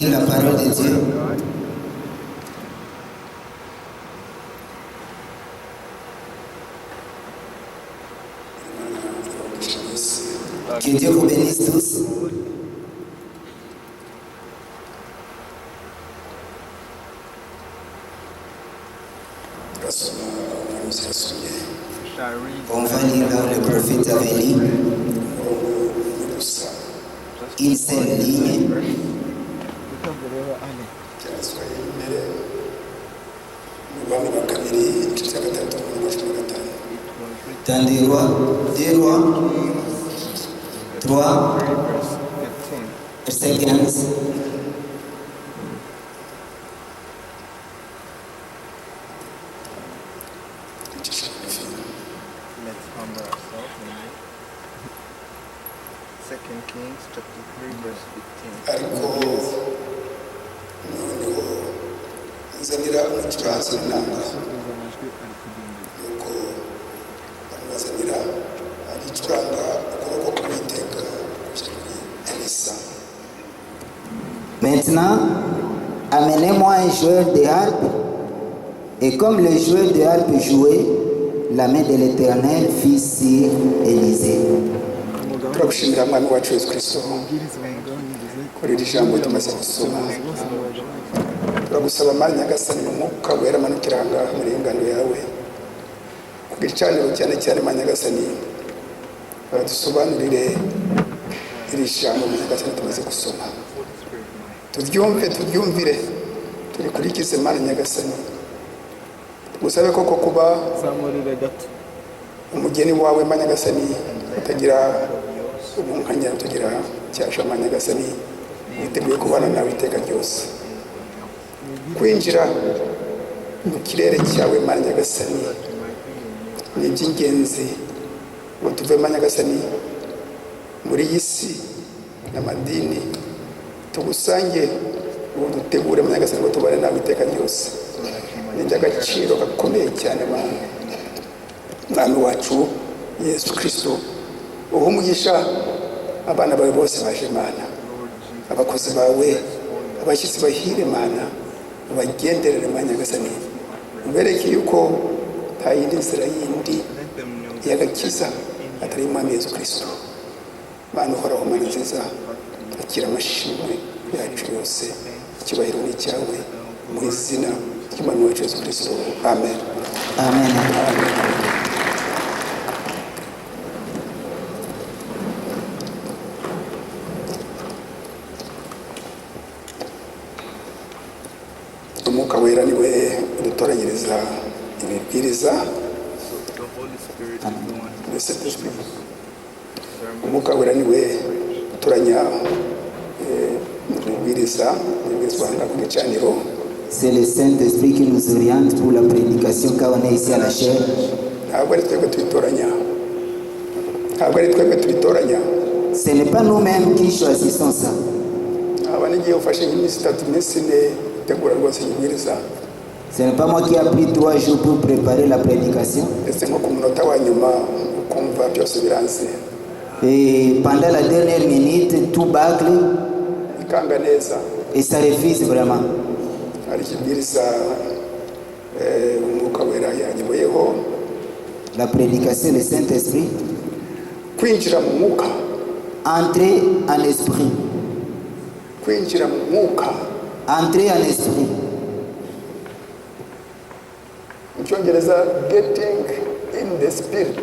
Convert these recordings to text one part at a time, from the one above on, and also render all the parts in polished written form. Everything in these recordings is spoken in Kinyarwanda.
La parole de Dieu. Que Dieu vous bénisse tous. On va lire là où le prophète avait lu une seule ligne. Dans des rois 3, verset 15. Let's humble ourselves. Amen. 2 Kings chapter 3 verse 15. ariko noneho nzanira umucuranzi w'inanga nuko bamuzanira agicuranga ukuboko k'uwiteka kuri elisa. Maintenant, amenez-moi un joueur de harpe. Et comme le joueur de harpe jouait, la main de l'Éternel fit sur Élisée. turagushimira mwami wacu yesu kristo kuri iri jambo tumaze gusoma. turagusaba mari nyagasani mu mwuka wera amanukira ahangaha muri ingano yawe ku gicaniro cyane cyane mari nyagasani badusobanurire iri jambo mari nyagasani tumaze gusoma, turyumvire turikurikize mari nyagasani. Gusabe koko kuba umugeni wawe mari nyagasani utagira umunkanya, utagira cyasha mari nyagasani, witeguye kubana nawe iteka ryose, kwinjira mu kirere cyawe mari nyagasani ni iby'ingenzi ngo tuve mari nyagasani muri iyi si n'amadini, tugusange ngo dutegure mari nyagasani ngo tubane nawe iteka ryose. Ni iby'agaciro gakomeye cyane mwami wacu yesu kristo. uha umugisha abana bawe bose baje mana, abakozi bawe, abashyitsi bahire mana, ubagenderere mari nyagasani, ubereke yuko nta yindi nzira yindi y'agakiza atari umwami yesu kristo. mana uhoraho mana nziza, akira amashimwe yacu yose, icyubahiro ni icyawe mu izina ry'umwami wacu yesu kristo, amen. Amen. umwuka wera niwe udutoranyiriza ibibwiriza. The Holy Spirit is the one who mbese umwuka wera niwe utoranya ibibwirizwa ku gicaniro. C'est le Saint-Esprit qui nous oriente pour la prédication quand on est ici à la chair. ntabwo ari twebwe tubitoranya. Ce n'est pas nous-mêmes qui choisissons ça. aba n'igihe ufashe nk'iminsi 3 iminsi 4 utegura rwose ibibwiriza, Ce n'est pas moi qui ai pris 3 jours pour préparer la prédication. ndetse nko ku munota wa nyuma ukumva byose biranze, Et pendant la dernière minute, tout bâcle bikanga neza. et ça refuse vraiment. hari ikibwiriza umwuka wera yanyoboyeho, La prédication du Saint-Esprit, kwinjira mu mwuka, entrer en esprit. kwinjira mu mwuka. Entrer en esprit. mu cyongereza getting in the spirit.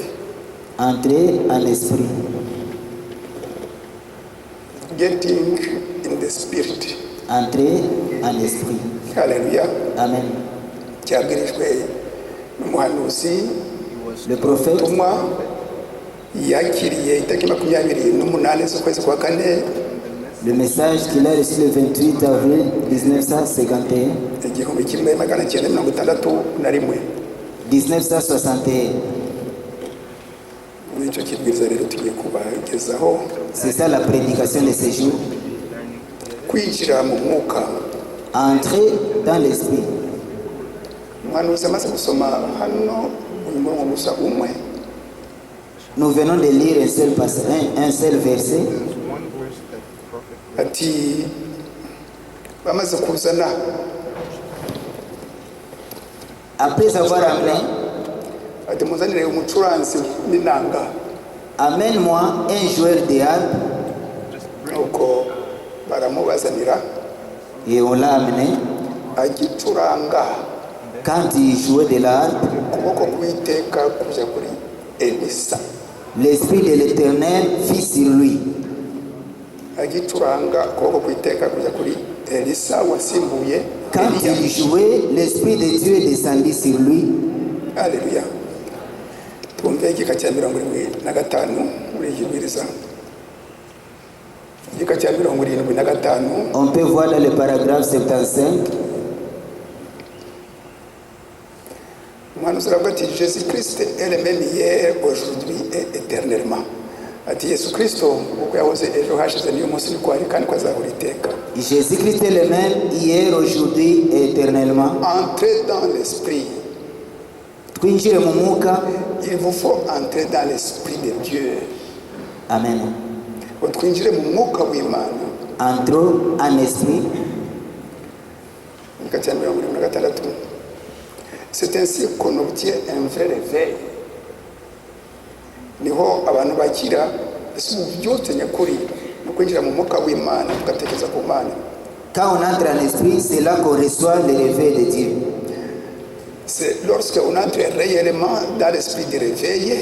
Entrer en esprit. Getting in the spirit. Entrer en esprit. Haleluya. Amen. cyabwirijwe n'umuhanuzi Le prophète, tumwa yakiriye itariki 28 z'ukwezi kwa kane le message qu'il a reçu le 28 avril 1951, 1961. 1961. muri icyo kibwiriza rero tugiye kubagezaho C'est ça la prédication de ce jour. kwinjira mu mwuka. Entrer dans l'esprit. umuhanuzi amaze gusoma hano uyu murongo gusa umwe, Nous venons de lire un seul verset. one verse that the prophet ati bamaze kuzana Après avoir amené, ati muzanire umucuranzi n'inanga, amène-moi un joueur de harpe. nuko baramubazanira Et on l'a amené. agicuranga. Quand il jouait de la harpe, Ukuboko kw'Iteka kuja kuri Elisa, l'Esprit de l'Éternel fit sur lui. agicuranga ukuboko kw'Iteka kuja kuri Elisa wasimbuye Quand Eliya. il jouait, l'Esprit de Dieu descendit sur lui. Haleluya. Twumve igika cya 75 muri iyi bwiriza. Igika cya 75 On peut voir dans le paragraphe 75, umuhanuzi aravuga ati Jésus Christ est le même hier, aujourd'hui et éternellement. Ati Yesu Kristo uko yahoze ejo hashize niyo munsi niko ari kandi ko azahora iteka. Jésus-Christ est le même hier, aujourd'hui et éternellement. Entrez dans l'esprit. Twinjire mu mwuka. Il vous faut entrer dans l'esprit de Dieu. Amen. Ngo twinjire mu mwuka w'Imana. Entrons en esprit. Igika cya 76. C'est ainsi qu'on obtient un vrai réveil. Niho abantu bakira ese ubyutse nyakuri no kwinjira mu mwuka w'Imana tugatekereza ku Mana. Quand on entre en esprit, c'est là qu'on reçoit le réveil de Dieu. C'est lorsque on entre réellement dans l'esprit du réveil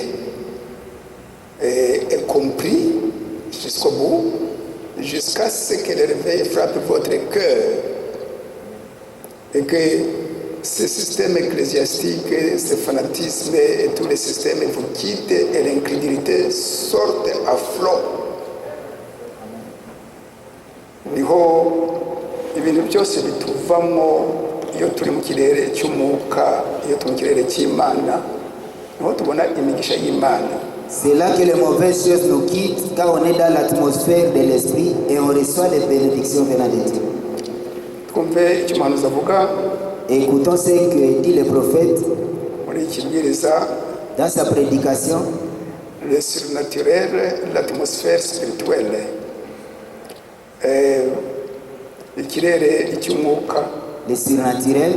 et compris jusqu'au bout, jusqu'à ce que le réveil frappe votre cœur et que ce système ecclésiastique, ce fanatisme et tous les systèmes vous quittent et l'incrédulité sortent à flot. Niho ibintu byose bituvamo iyo turi mu kirere cy'umwuka, iyo turi mu kirere cy'Imana, niho tubona imigisha y'Imana. C'est là que les mauvaises choses nous quittent, quand on est dans l'atmosphère de l'esprit et on reçoit les bénédictions venant de Dieu. Twumve icyo umuhanuzi avuga Écoutons ce que dit le prophète muri iki kibwiriza, dans sa prédication. le surnaturel, l'atmosphère spirituelle, ikirere icy'umwuka. Le surnaturel.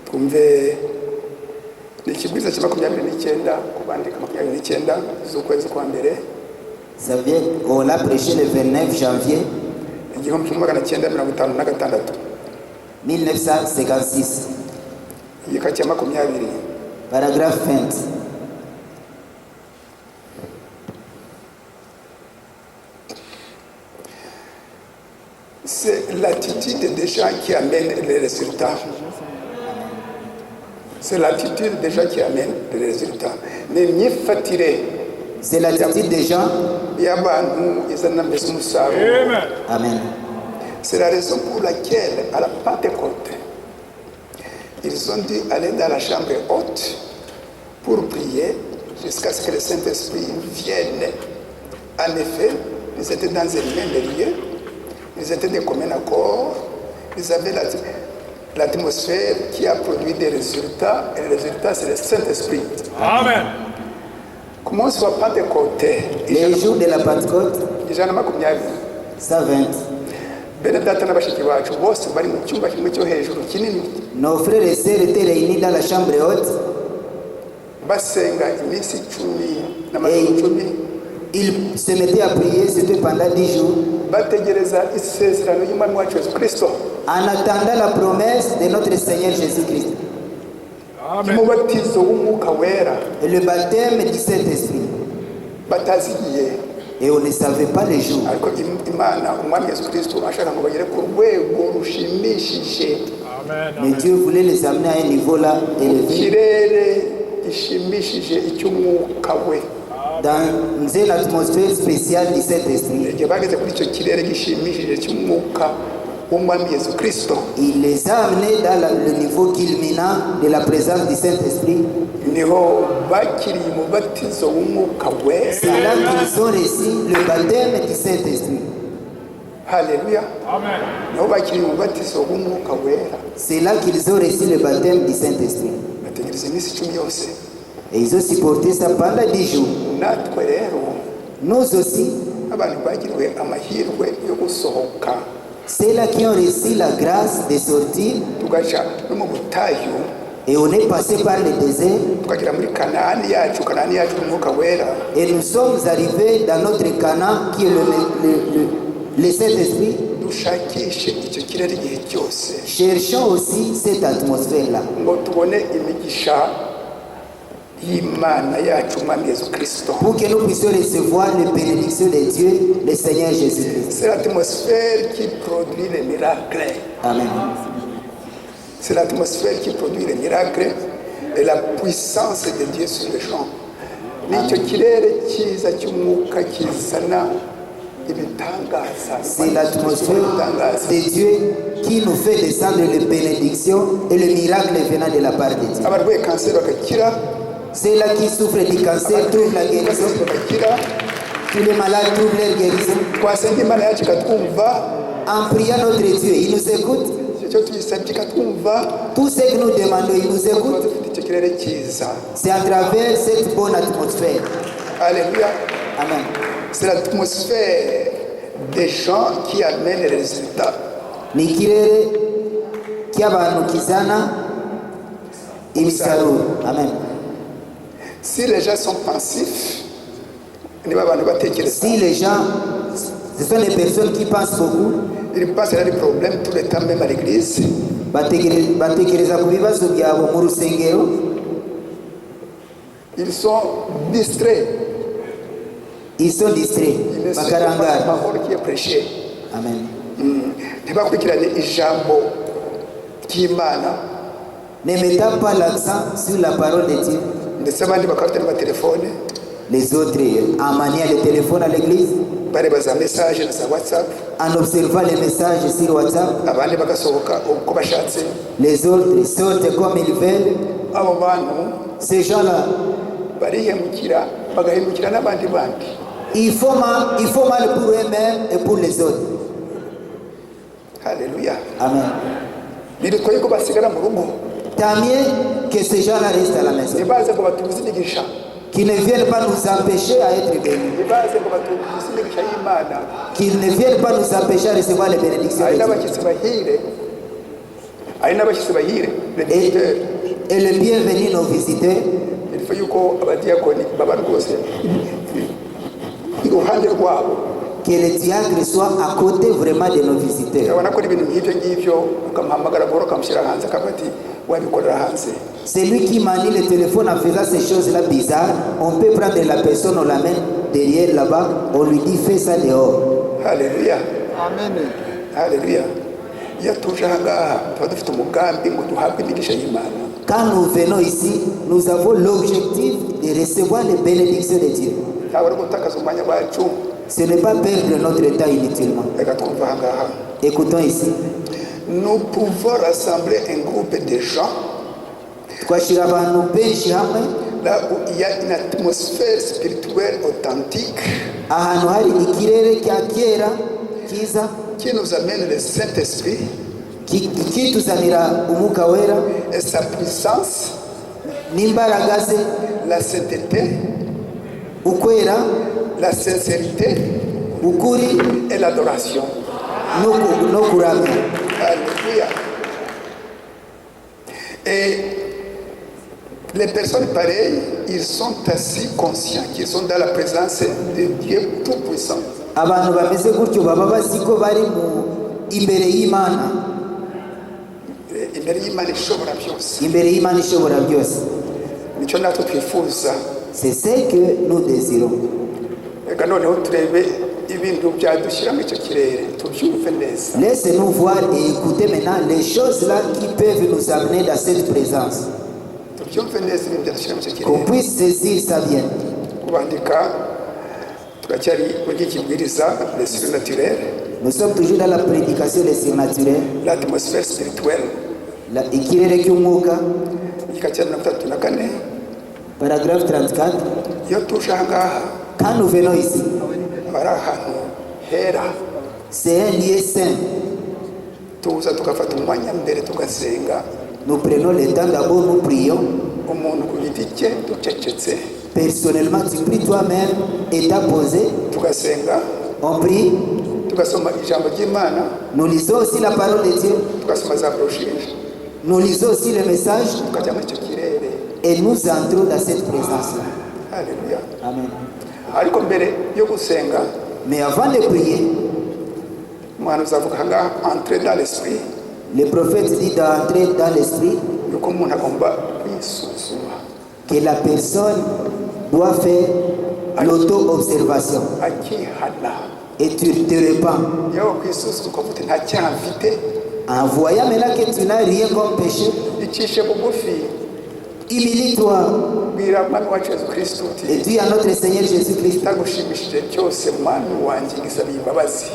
Twumve ni ikibwiriza cya 29 ku bandika 29 z'ukwezi kwa mbere Ça vient, on l'a prêché le 29 janvier 1956. 1956, igika cya 20. paragraphe 20. C'est l'attitude des gens qui amène les résultats. C'est l'attitude des gens qui amène les résultats. Ni imyifatire C'est l'attitude des gens. y'abantu izana mbese umusaruro. Amen. C'est la raison pour laquelle, à la Pentecôte, ils ont dû aller dans la chambre haute pour prier jusqu'à ce que le Saint-Esprit vienne. En effet, ils étaient dans un même lieu, ils étaient de commun accord, ils avaient l'atmosphère qui a produit des résultats, et le résultat, c'est le Saint-Esprit. Amen. Comment soit Pentecôte? Les jours de la Pentecôte, 120. 120. Bene data na bashiki bacu bose bari mu cyumba kimwe cyo hejuru kinini, Nos frères et sœurs étaient réunis dans la chambre haute basenga iminsi 10 n'amajoro et 10, ils se mettaient à prier, c'était pendant 10 jours, bategereza isezerano y'umwami wacu Yesu Kristo, en attendant la promesse de notre Seigneur Jésus-Christ umubatizo w'umwuka wera, et le baptême du Saint-Esprit. batazigiye. Et on ne savait pas les jours. Ariko Imana umwami Yesu Kristo ashaka ngo bagere ku rwego rushimishije, Mais Dieu voulait les amener à un niveau là élevé, kirere gishimishije icy'umwuka we. dans une atmosphère spéciale du Saint-Esprit. Igihe bageze kuri icyo kirere gishimishije cy'umwuka w'umwami Yesu Kristo, Il les a amenés dans le niveau culminant de la présence du Saint-Esprit. niho bakiriye umubatizo w'umwuka wera. C'est là qu'ils ont reçu le baptême du Saint-Esprit. Haleluya. Niho bakiriye umubatizo w'umwuka wera. C'est là qu'ils ont reçu le baptême du Saint-Esprit. Bategereza iminsi 10 yose. Et ils ont supporté ça pendant 10 jours. Natwe rero Nous aussi, abantu bagiriwe amahirwe yo gusohoka Ceux-là qui ont reçu la grâce de sortir, tugaca no mu butayu, et on est passé par le désert, tukagera muri Kanaani yacu umwuka wera. et nous sommes arrivés dans notre Canaan qui est le Saint-Esprit. Dushakishe icyo kirere igihe cyose Cherchons aussi cette atmosphère-là ngo tubone imigisha y'Imana yacu Umwami Yesu Kristo. pour que nous puissions recevoir les bénédictions de Dieu, le Seigneur Jésus-Christ. C'est l'atmosphère qui produit les miracles. Amen. C'est l'atmosphère qui produit les miracles et la puissance de Dieu sur les gens. Nicyo kirere cyiza cy'umwuka kizana ibitangaza. C'est l'atmosphère de Dieu qui nous fait descendre les bénédictions et les miracles venant de la part de Dieu. Abarwaye kanseri bagakira, Ceux-là qui souffrent du cancer trouvent la guérison. bagakira, Tous les malades trouvent leur guérison. twasenga Imana yacu ikatwumva, En priant notre Dieu, il nous écoute. icyo tuyisabye ikatwumva, Tout ce que nous demandons, il nous tuba écoute. dufite icyo kirere cyiza. C'est à travers cette bonne atmosphère. Alléluia. Amen. C'est l'atmosphère des gens qui amènent les résultats. Ni ikirere cy'abantu kizana imisaruro. Amen. Si les gens sont pensifs, niba abantu batekereza, Si les gens, ce sont des personnes qui pensent beaucoup, ils pensent à des problèmes tout le temps, même à l'église, batekereza ku bibazo byabo mu rusengero, ils sont distraits. ils sont distraits, Ils ne suivent pas la bakarangara. parole qui est prêchée. Amen. Ntibakurikirane ijambo ry'Imana, Ne mettons pas l'accent sur la parole de Dieu. ndetse abandi bakaba n'amatelefone Les autres en maniant le téléphone à l'église, bareba za message na za WhatsApp, en observant les messages sur WhatsApp. abandi bagasohoka uko bashatse. Les autres sortent comme ils veulent. Abo bantu Ces gens-là, barihemukira bagahemukira n'abandi bandi. ils font mal pour eux-mêmes et pour les autres. Haleluya. Amen. Biritwaye ko basigara mu rugo, Tant mieux que ces gens-là restent à la maison. ntibaze ngo batubuze imigisha, Qu'ils ne viennent pas nous empêcher à être bénis. ntibaze ngo batubuze imigisha y'Imana. Qu'ils ne viennent pas nous empêcher à recevoir les bénédictions Hari de Dieu. n'abashyitsi bahire, hari n'abashyitsi bahire, les Et, visiteurs. et le bienvenu nos visiteurs. Il faut yuko abadiyakoni baba rwose iruhande rwabo. Que les diacres soient à côté vraiment de nos visiteurs. Urabona ko ari ibintu nk'ibyo ngibyo, ukamuhamagara buhoro ukamushyira hanze akavuga ati wabikorera hanze. C'est lui qui manie le téléphone en faisant ces choses-là bizarres. On peut prendre la personne, on l'amène derrière là-bas, on lui dit fais ça dehors. Haleluya. Amen. Haleluya. Iyo tuje aha ngaha tuba dufite umugambi ngo duhabwe imigisha y'Imana. Quand nous venons ici, nous avons l'objectif de recevoir les bénédictions de Dieu. Ntabwo ari gutakaza umwanya wacu. Ce n'est pas perdre notre temps inutilement. Reka twumve aha ngaha. Écoutons ici. Nous pouvons rassembler un groupe de gens Twashira abantu benshi hamwe là où il y a une atmosphère spirituelle authentique ahantu hari ikirere cya kera kiza qui nous amène le Saint-Esprit kituzanira umwuka wera et sa puissance, n'imbaraga ze, la sainteté, ukwera, la sincérité ukuri et l'adoration. no kuramya. Alléluia. Et les personnes pareilles, ils sont assez conscients qu'ils sont dans la présence de Dieu Tout-Puissant. Abantu bameze gutyo baba bazi ko bari imbere y'Imana, Imbere y'Imana ishobora byose. imbere y'Imana ishobora byose. Nicyo natwe twifuza. C'est ce que nous désirons. Reka noneho turebe ibintu byadushyira muri icyo kirere tubyumve neza. Laissez-nous voir et écouter maintenant les choses là qui peuvent nous amener dans cette présence. Tubyumve neza ibintu byadushyira muri icyo Qu'on kirere. puisse saisir ça bien. Kubandika turacyari muri iki kibwiriza le surnaturel, Nous sommes toujours dans la prédication des surnaturels. l'atmosphère spirituelle. Ikirere cy'umwuka, Igika cya 34, paragraphe 34. iyo tuje aha ngaha Quand nous venons ici, bari ahantu hera, c'est un lieu saint. tuza tugafata umwanya mbere tugasenga, Nous prenons le temps d'abord, nous prions. umuntu ku giti cye ducecetse, Personnellement, tu pries toi-même et t'as posé. tugasenga, On prie, tugasoma ijambo ry'Imana, nous lisons aussi la parole de Dieu, tugasoma za broshire, nous lisons aussi le message tukajya muri icyo kirere. et nous entrons dans cette présence-là. Haleluya. Amen. Ariko mbere yo gusenga, Mais avant de prier, umuhanuzi avuga aha ngaha entrer dans l'esprit, le prophète dit d'entrer dans l'esprit yuko umuntu agomba kwisuzuma que la personne doit faire l'auto-observation. akihana. Et tu te repens. Iyo kwisuzuma ukavuga uti nta cyaha mfite, En voyant maintenant que tu n'as rien comme péché, icishe bugufi, humilie-toi bwira mwami wacu Yesu Kristo uti et dis à notre Seigneur Jésus-Christ, itagushimishije cyose mwami wanjye ngisabiye imbabazi.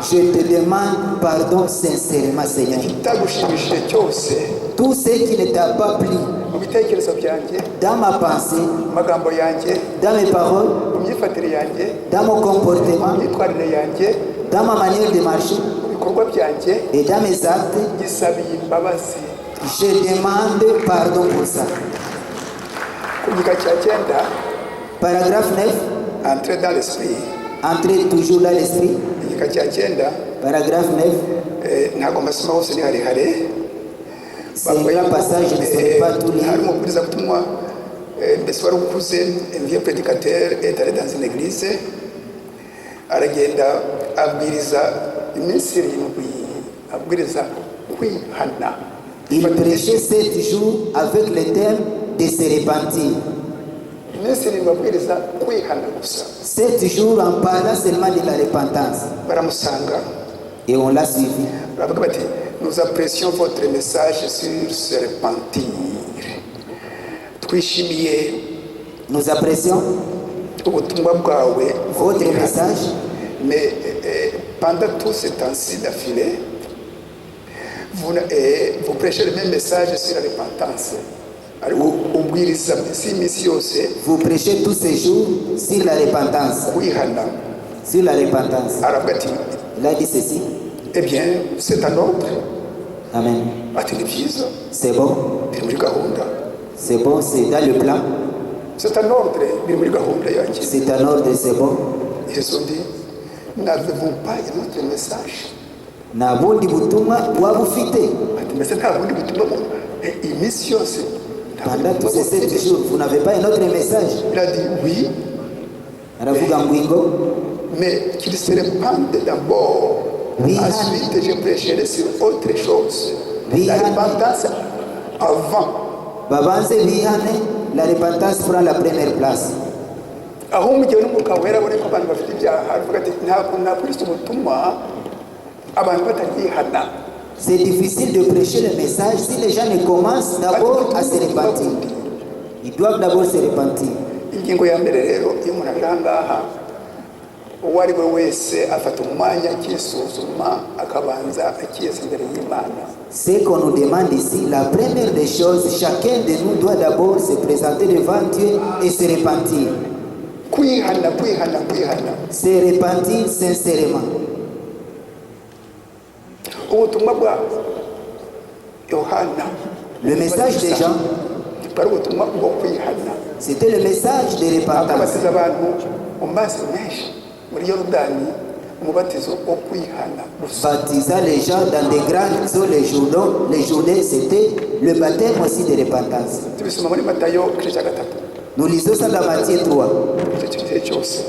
je te demande pardon sincèrement, Seigneur. Itagushimishije cyose Tout ce qui ne t'a pas plu mu bitekerezo byanjye, dans ma pensée, mu magambo yanjye, dans mes paroles, mu myifatire yanjye, dans mon comportement, mu myitwarire yanjye, dans ma manière de marcher mu bikorwa byanjye, et dans mes actes, ngisabiye imbabazi. je demande pardon pour ça. Ku gika cya 9, Paragraphe 9, entrer dans l'esprit. entrez toujours dans l'esprit. Igika cya 9, Paragraphe 9, ntabwo amasoma hose ni harehare. c'est un grand passage, je ne saurais pas tout Hari lire. umubwiriza butumwa mbese wari ukuze, un vieux prédicateur est allé dans une église, aragenda abwiriza iminsi 7, abwiriza kwihana. Il prêchait 7 jours avec le thème de se repentir. Iminsi 7 abwiriza kwihana gusa. 7 jours en parlant seulement de la repentance. Baramusanga, Et on l'a suivi. baravuga bati nous apprécions votre message sur se repentir. Twishimiye Nous apprécions ubutumwa bwawe bwo votre kwihana. message, Mais pendant tout ce temps-ci d'affilée, vous prêchez le même message sur la repentance. Ariko ubwiriza si iminsi yose vous prêchez tous ces jours sur la repentance. kwihana. Sur la repentance. Aravuga ati Il a dit ceci. eh bien c'est un ordre. Amen. Ati ni byiza, C'est bon, biri muri gahunda. c'est bon, c'est dans le plan. C'est un ordre, biri muri gahunda yanjye. C'est un ordre, c'est bon. Yesu ndi n'avez-vous pas un autre message? Na bundi butumwa wabufite. Ati mbese nta bundi butumwa iminsi yose nta bundi Pendant tous ces butumwa 7 jours, vous n'avez pas un autre message. Il a dit oui, Aravuga Ngwingo, mais qu'il se répande d'abord. Oui. Ensuite, je prêcherai sur autre chose. Oui. La repentance avant. babanze bihane, la repentance prend la première place. Aho mu gihe n'umwuka wera abone ko abantu bafite ibyaha, aravuga ati ntabwo nakurikiza ubutumwa abantu batarihana. C'est difficile de prêcher le message si les gens ne commencent d'abord à se repentir. Ils doivent d'abord se repentir. Ingingo ya mbere rero iyo umuntu aje aha ngaha, uwo ari we wese afata umwanya akisuzuma akabanza akiyeza imbere y'Imana. Ce qu'on nous demande ici, la première des choses, chacun de nous doit d'abord se présenter devant Dieu et se repentir. Kwihana, kwihana, kwihana. Se repentir sincèrement. Ubutumwa bwa Yohana, Le message des gens, bwari ubutumwa bwo kwihana. c'était le message de repentance. Abatiza abantu mu mazi menshi muri Yorodani, umubatizo wo kwihana gusa. Baptisant les gens dans des grandes eaux les journées, c'était le baptême aussi de repentance. Tubisoma muri Matayo igice cya 3, Nous lisons ça dans Matthieu 3, icyo gihe cyose.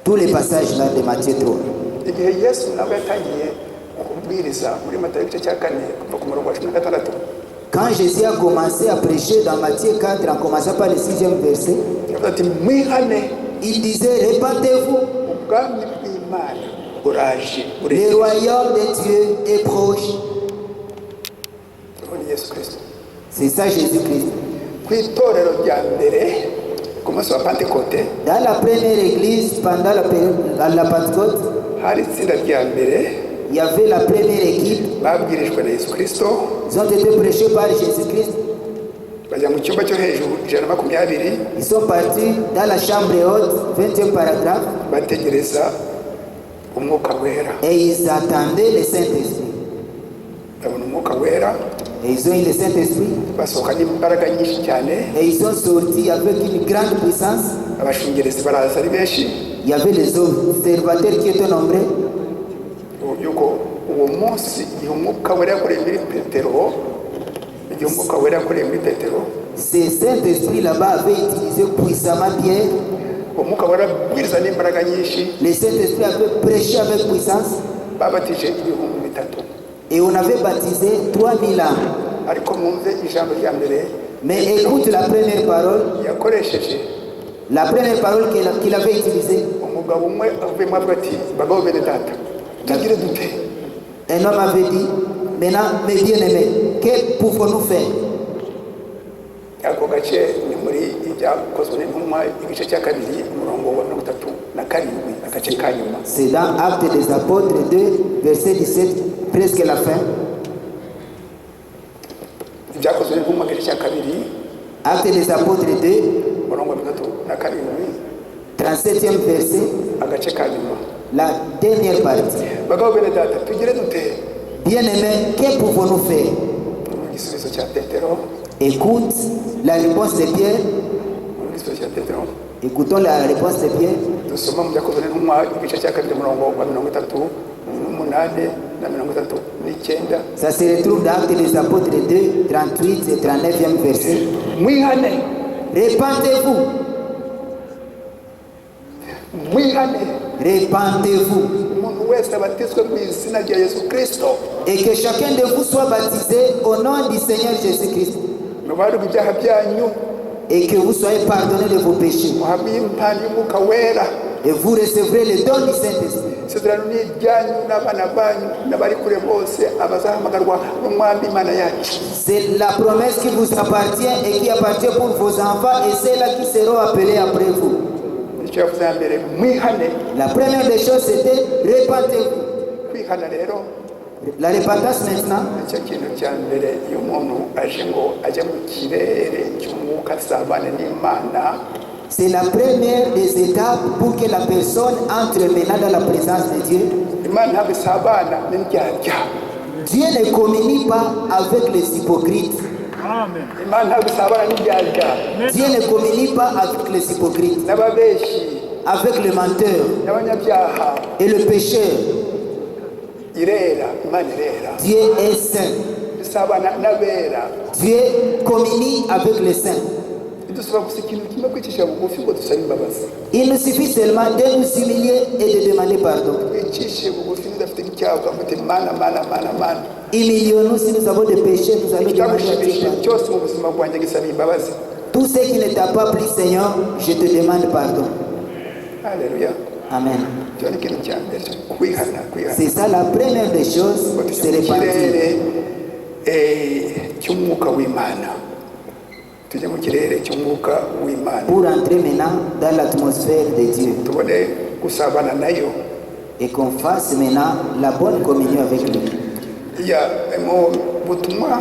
tous les passages là de Matthieu 3. Igihe Yesu nawe yatangiye kubwiriza muri Matayo igice cya 4 kuva ku murongo wa 16, Quand Jésus a commencé à prêcher dans Matthieu 4, en commençant par le 6e verset, yavuze ati mwihane, il disait, répentez-vous, ubwami bw'Imana buraje le buregereje. royaume de Dieu est proche. Uwo ni Yesu Kristo. C'est ça Jésus-Christ. Ku itorero rya mbere ku munsi wa Pentekote Dans la première église, pendant la période à la Pentecôte, hari itsinda rya mbere il y avait la première équipe. babwirijwe na Yesu Kristo, Ils ont été prêchés par Jésus-Christ. bajya mu cyumba cyo hejuru 120, Ils sont partis dans la chambre haute, 20e paragraphe, bategereza umwuka wera. et ils attendaient le Saint-Esprit. Babona umwuka wera, Et ils ont eu le Saint-Esprit, basohoka n'imbaraga nyinshi cyane, et ils sont sortis avec une grande puissance. abashungerezi baraza ari benshi, Il y avait les observateurs qui étaient nombreux. uwo munsi igihe umwuka wera yakoreye muri Petero, ce Saint-Esprit là-bas avait utilisé puissamment Pierre. umwuka wera abwiriza n'imbaraga nyinshi, Le Saint-Esprit avait prêché avec puissance babatije ibihumbi 3,000. et on avait baptisé 3000 âmes. Ariko mwumve ijambo rya mbere Mais écoute la première parole, yakoresheje. la première parole qu'il avait utilisée. Umugabo umwe avuyemo avuga ati bagabo bene data tugire dute. Un homme avait dit, maintenant, mes bien-aimés, que pouvons-nous faire? Ako gace ni muri ibyakozwe n'intumwa igice cya kabiri umurongo wa 37 agace ka nyuma. C'est dans Actes des Apôtres 2, verset 17, presque la fin. Ibyakozwe n'intumwa igice cya kabiri Actes des Apôtres 2, umurongo wa 37 37e verset, agace ka nyuma. la dernière partie. Bagabo bene data tugire dute. Bien-aimés, que pouvons-nous faire? Mu gisubizo cya Petero, Écoute la réponse de Pierre. mu gisubizo cya Petero Écoutons la réponse de Pierre. dusoma mu byakozwe n'intumwa igice cya kabiri umurongo wa 38 na 39. Ça se retrouve dans Actes des Apôtres 2, 38 et 39e verset. Mwihane, Répentez-vous, mwihane répentez-vous, umuntu wese abatizwe mu izina rya Yesu Kristo et que chacun de vous soit baptisé au nom du Seigneur Jésus-Christ, mubarirwe ibyaha byanyu, et que vous soyez pardonnés de vos péchés, muhabwe impano y'umwuka wera. et vous recevrez le don du Saint-Esprit. Isezerano ni iryanyu n'abana banyu n'abari kure bose abazahamagarwa n'umwami Imana yacu. C'est la promesse qui vous appartient et qui appartient pour vos enfants et ceux-là qui seront appelés après vous. Icyo yavuze ya mbere mwihane. La première des choses, c'était répentez-vous. Kwihana rero La repentance maintenant, nicyo kintu cya mbere iyo umuntu aje ngo ajya mu kirere cy'umwuka asabane n'Imana. c'est la première des étapes pour que la personne entre maintenant dans la présence de Dieu. Imana ntabwo isabana n'indyarya. Dieu ne communie pas avec les hypocrites. Imana ntabwo isabana n'indyarya, Dieu ne communie pas avec les hypocrites, n'ababeshi, avec le menteur n'abanyabyaha. et le pécheur. Irera, Imana irera. Dieu est saint. Isabana n'abera. Dieu communie avec les saints. Idusaba gusa ikintu kimwe, kwicisha bugufi ngo dusabe imbabazi. Il nous suffit seulement de nous humilier et de demander pardon. Twicishe bugufi tudafite icyaha, ukavuga mana. Humilions-nous si nous avons des péchés, nous allons demander à Dieu Icyagushimishije pardon. cyose mu buzima bwanjye gisaba imbabazi. Tout ce qui ne t'a pas plu, Seigneur, je te demande pardon. Haleluya. Amen. Icyo ni ikintu cya mbere, kwihana. C'est ça la première des choses, c'est Tujye mu repentir. kirere cy'umwuka w'Imana. Tujye mu kirere cy'umwuka w'Imana. Pour entrer maintenant dans l'atmosphère de Dieu Tubone gusabana nayo. et qu'on fasse maintenant la bonne communion avec lui. Mu butumwa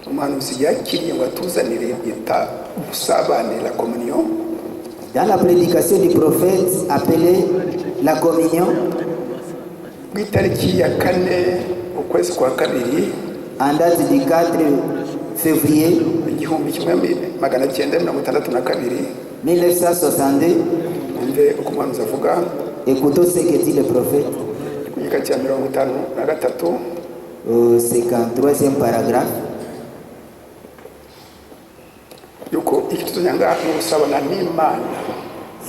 umuhanuzi yakiriye ngo atuzanire yita gusabane, la communion. Dans la prédication du prophète appelée la communion, Ku itariki ya 4 ukwezi kwa kabiri en date du 4 février 1962, 1962, umve uko umuhanuzi avuga écoutons ce que dit le prophète ku gika cya 53 au 53e paragraphe. yuko ikituzanyanga mu gusabana n'Imana,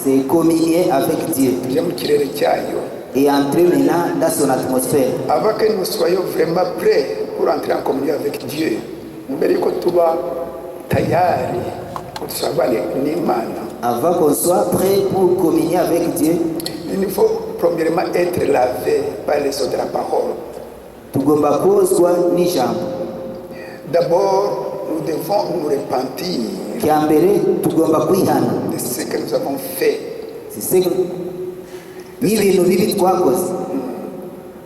C'est communier avec Dieu tujye mu kirere cyayo, et entrer maintenant dans son atmosphère. avant que nous soyons vraiment prêts pour entrer en communion avec Dieu, mbere yuko tuba tayari gusabana n'Imana, Avant qu'on soit prêt pour communier avec Dieu, il faut premièrement être lavé par les eaux de la parole. tugomba kozwa n'ijambo. D'abord, nous devons nous repentir Cya mbere tugomba kwihana. de ce que nous avons fait. C'est ce que n'ibintu bibi twakoze.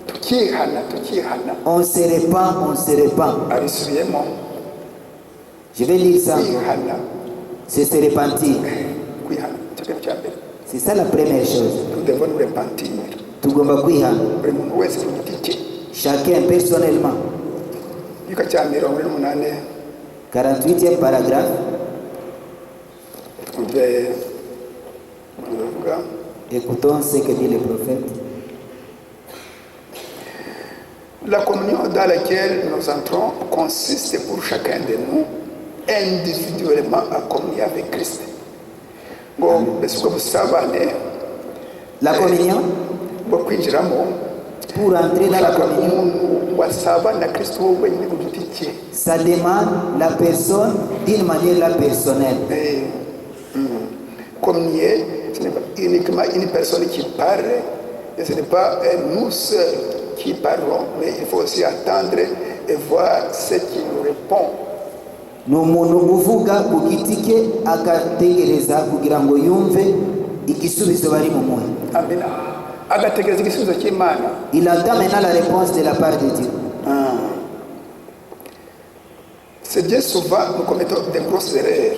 Tukihana. On se répand. Abisubiyemo. Je vais lire ça. Kwihana. C'est se repentir. Kwihana. Icyo kintu cya mbere. C'est ça la première chose. Nous devons nous repentir. Tugomba kwihana. Buri muntu wese ku giti cye. Chacun personnellement. Igika cya 48, 48e paragraphe. umve umuhanuzi avuga. Écoutons ce que dit le prophète. La communion dans laquelle nous entrons consiste pour chacun de nous individuellement à communier avec Christ. Bon, mbese ubwo busabane La communion, bwo kwinjiramo pour entrer dans la communion, umuntu wasabana na Kristo wowe wenyine ku giti cye. ça demande la personne d'une manière là personnelle. Communier, ce n'est pas uniquement une personne qui parle, et ce n'est pas nous seuls qui parlons, mais il faut aussi attendre et voir ce qui nous répond. Ni umuntu uvuga ku giti cye agategereza kugira ngo yumve igisubizo bari mumuhe. Amina. Agategereza igisubizo cy'Imana. Il attend maintenant la réponse de la part de Dieu. C'est bien souvent nous commettons des grosses erreurs.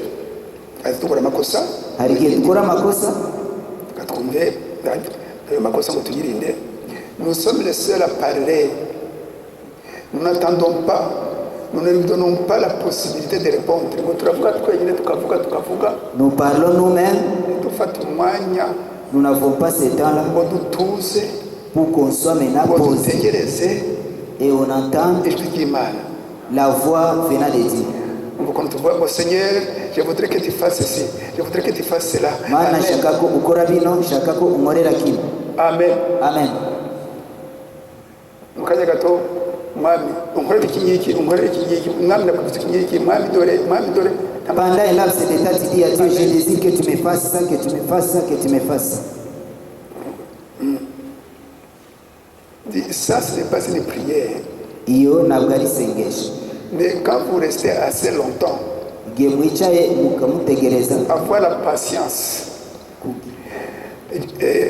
Kazi tukora amakosa, Hari igihe dukora amakosa katwumve ayo makosa ngo tuyirinde. Nous sommes les seuls à parler. Nous n'attendons pas, nous ne lui donnons pas la possibilité de répondre. Ngo turavuga twenyine tukavuga. nous parlons nous-mêmes, Dufata umwanya nous n'avons pas ce temps-là ngo dutuze, pour qu'on soit maintenant ngo posé dutegereze et on entend ijwi ry'Imana. la voix venant de Dieu. Ngo quand tu vois, Seigneur, je voudrais que tu fasses ceci, je voudrais que tu fasses cela. Mana Amen. shaka ko ukora bino, shaka ko unkorera kino. Amen. Amen. Mu kanya gato, mwami unkorera iki ngiki, unkorera iki ngiki, mwami ndakuguza iki ngiki, mwami dore. Pendant un laps de temps, tu dis à Dieu, je désire que tu me fasses ça, que tu me fasses ça, que tu me fasses ça. Ça, ce n'est pas une prière. Iyo ntabwo ari isengesho. Mais quand vous restez assez longtemps, Igihe mwicaye mukamutegereza, avoir la patience,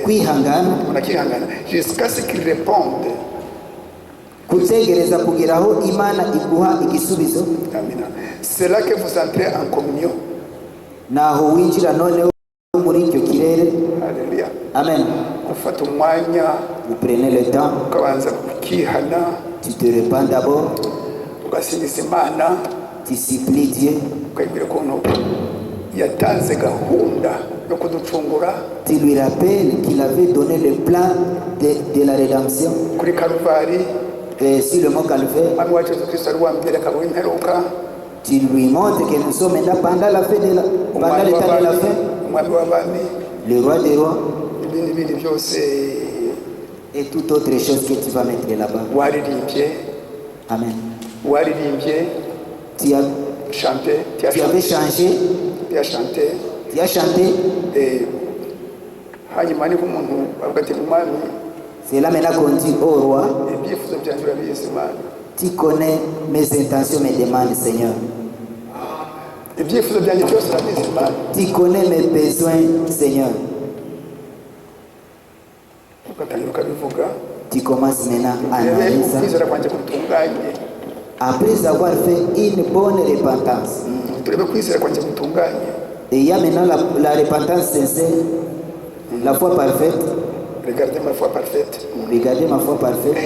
kwihangana, unakihangana jusqu'à ce qu'il réponde. kutegereza kugira aho Imana iguha igisubizo, Amina. C'est là que vous entrez en communion. naho winjira noneho muri icyo kirere. Alléluia. Amen. Ufata umwanya Vous prenez le temps, ukabanza ukihana, tu te repens d'abord, ugasingiza Imana, tu supplies Dieu, ukayibwira ukuntu yatanze gahunda yo kuducungura tu lui rappelles qu'il avait donné le plan de la rédemption kuri Karuvari. sur le mont Calvaire. Umwami wacu Yesu Kristo ari uwa mbere akaba uw'imperuka. Tu lui montres que nous sommes maintenant pendant la fin de la, pendant le temps de la fin, umwami w'abami, le roi des rois ibindi byose et toute autre chose que tu vas mettre là-bas. waririmbye, Amen. tu as Tu avais changé, tu as chanté. hanyuma niho umuntu avuga ati umwami C'est là maintenant qu'on dit au roi, ibyifuzo byanjye urabizi Imana, tu connais mes intentions, mes demandes, Seigneur. ibyifuzo byanjye byose urabizi Imana. Tu connais mes besoins, Seigneur. Ugatangira ukabivuga. Tu commences maintenant à Rebe analyser ça. ukwizera kwanjye gutunganye. Après avoir fait une bonne repentance. Turebe kwizera kwanjye gutunganye. Et il y a maintenant la repentance sincère, la foi parfaite. Regardez ma foi parfaite. Regardez ma foi parfaite.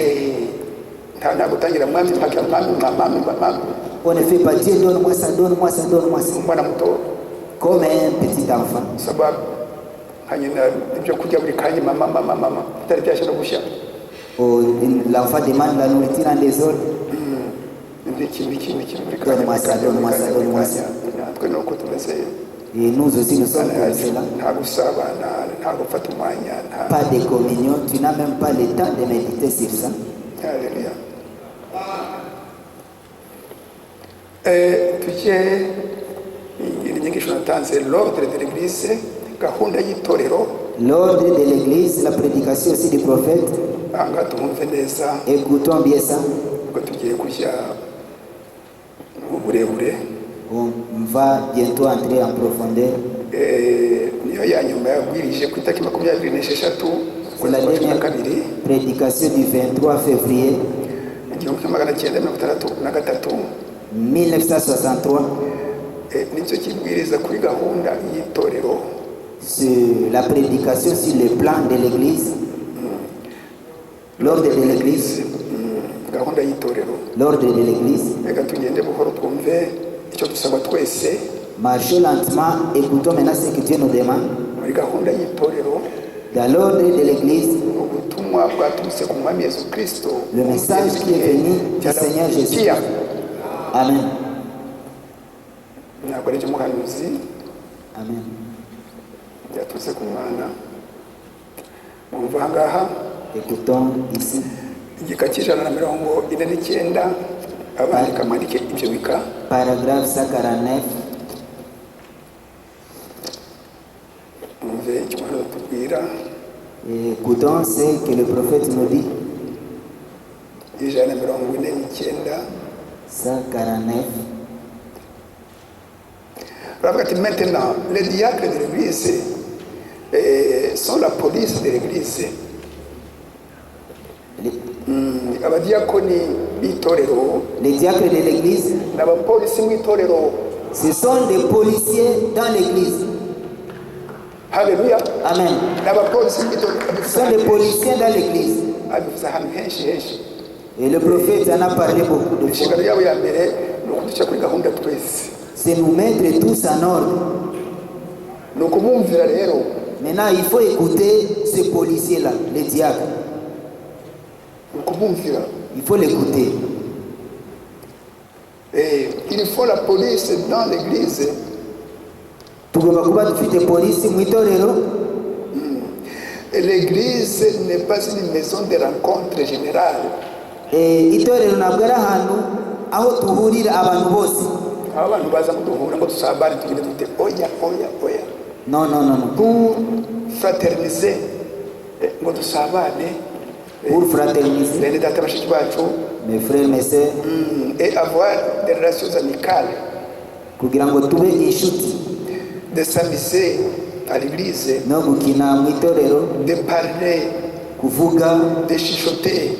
Nta gutangira mwami mpaka mwami. On ne fait pas Dieu, donne-moi ça, donne-moi ça, donne-moi ça. Umwana muto Comme un petit enfant. sababu hanyuma ibyo kurya buri kanya mama bitari byashye no gushya. Oh, l'enfant demande la nourriture en désordre. Donne-moi ça, donne-moi ça, donne-moi ça. Natwe ni uko tumeze. Et nous aussi, nous sommes comme cela. Nta gusabana, nta gufata umwanya, nta. Pas de communion, tu n'as même pas le temps de méditer sur ça. Alléluia. Tujye inyigisho natanze l'ordre de l'église, gahunda y'itorero. L'ordre de l'église, la prédication aussi du prophète. Aha tumve neza. Écoutons bien ça. Ubwo tugiye kujya mu burebure. On va bientôt entrer en profondeur. Niyo ya nyuma yabwirije ku itariki 26 C'est la dernière prédication du 23 février 1963. nicyo kibwiriza kuri gahunda y'itorero. C'est la prédication sur le plan de l'église. L'ordre de l'église. Gahunda y'itorero. L'ordre de l'église. Reka tugende buhoro twumve icyo dusaba twese. Marchons lentement, écoutons maintenant ce que Dieu nous demande. Muri gahunda y'itorero. dans l'ordre de l'Église, ubutumwa bwaturutse ku mwami Yesu Kristo, le message qui est venu du Seigneur Jésus. Amen. ntabwo ari iby'umuhanuzi, Amen. byaturutse ku mwana. Mwumva aha ngaha Écoutons ici, igika cy'ijana na 49 abandika mwandike ibyo bika. paragraphe 149. Mwumve icyo umuhanuzi atubwira. Écoutons ce que le prophète nous dit. ijana na 49 149. Baravuga ati maintenant les diacres de l'église sont la police de l'église. Abadiakoni b'itorero Les diacres de l'Église, n'abapolisi mu itorero. ce sont des policiers dans l'Église. Haleluya. Amen. N'abapolisi mu itorero Ce sont des policiers dans l'Église. abivuze ahantu henshi. Et le prophète en a parlé beaucoup de fois. Inshingano yabo ya mbere ni ukudushyira kuri gahunda twese, C'est nous mettre tous en ordre. ni ukubumvira rero. Maintenant, il faut écouter ces policiers-là, les diacres. Ni ukubumvira. Il faut l'écouter. Il faut la police dans l'église. Tugomba kuba dufite polisi mu itorero. Et l'église n'est pas une maison de rencontre générale. Itorero ntabwo ari ahantu aho tuhurira abantu bose. Aba bantu baza kuduhura ngo dusabane tugende dute oya. Non, non, non, non. Pour fraterniser, ngo dusabane, Pour fraterniser, bene data bashiki bacu, mes frères, mes sœurs, et avoir des relations amicales, kugira ngo tube inshuti, de s'amuser à l'église, no gukina mu itorero, de parler, kuvuga, de chuchoter.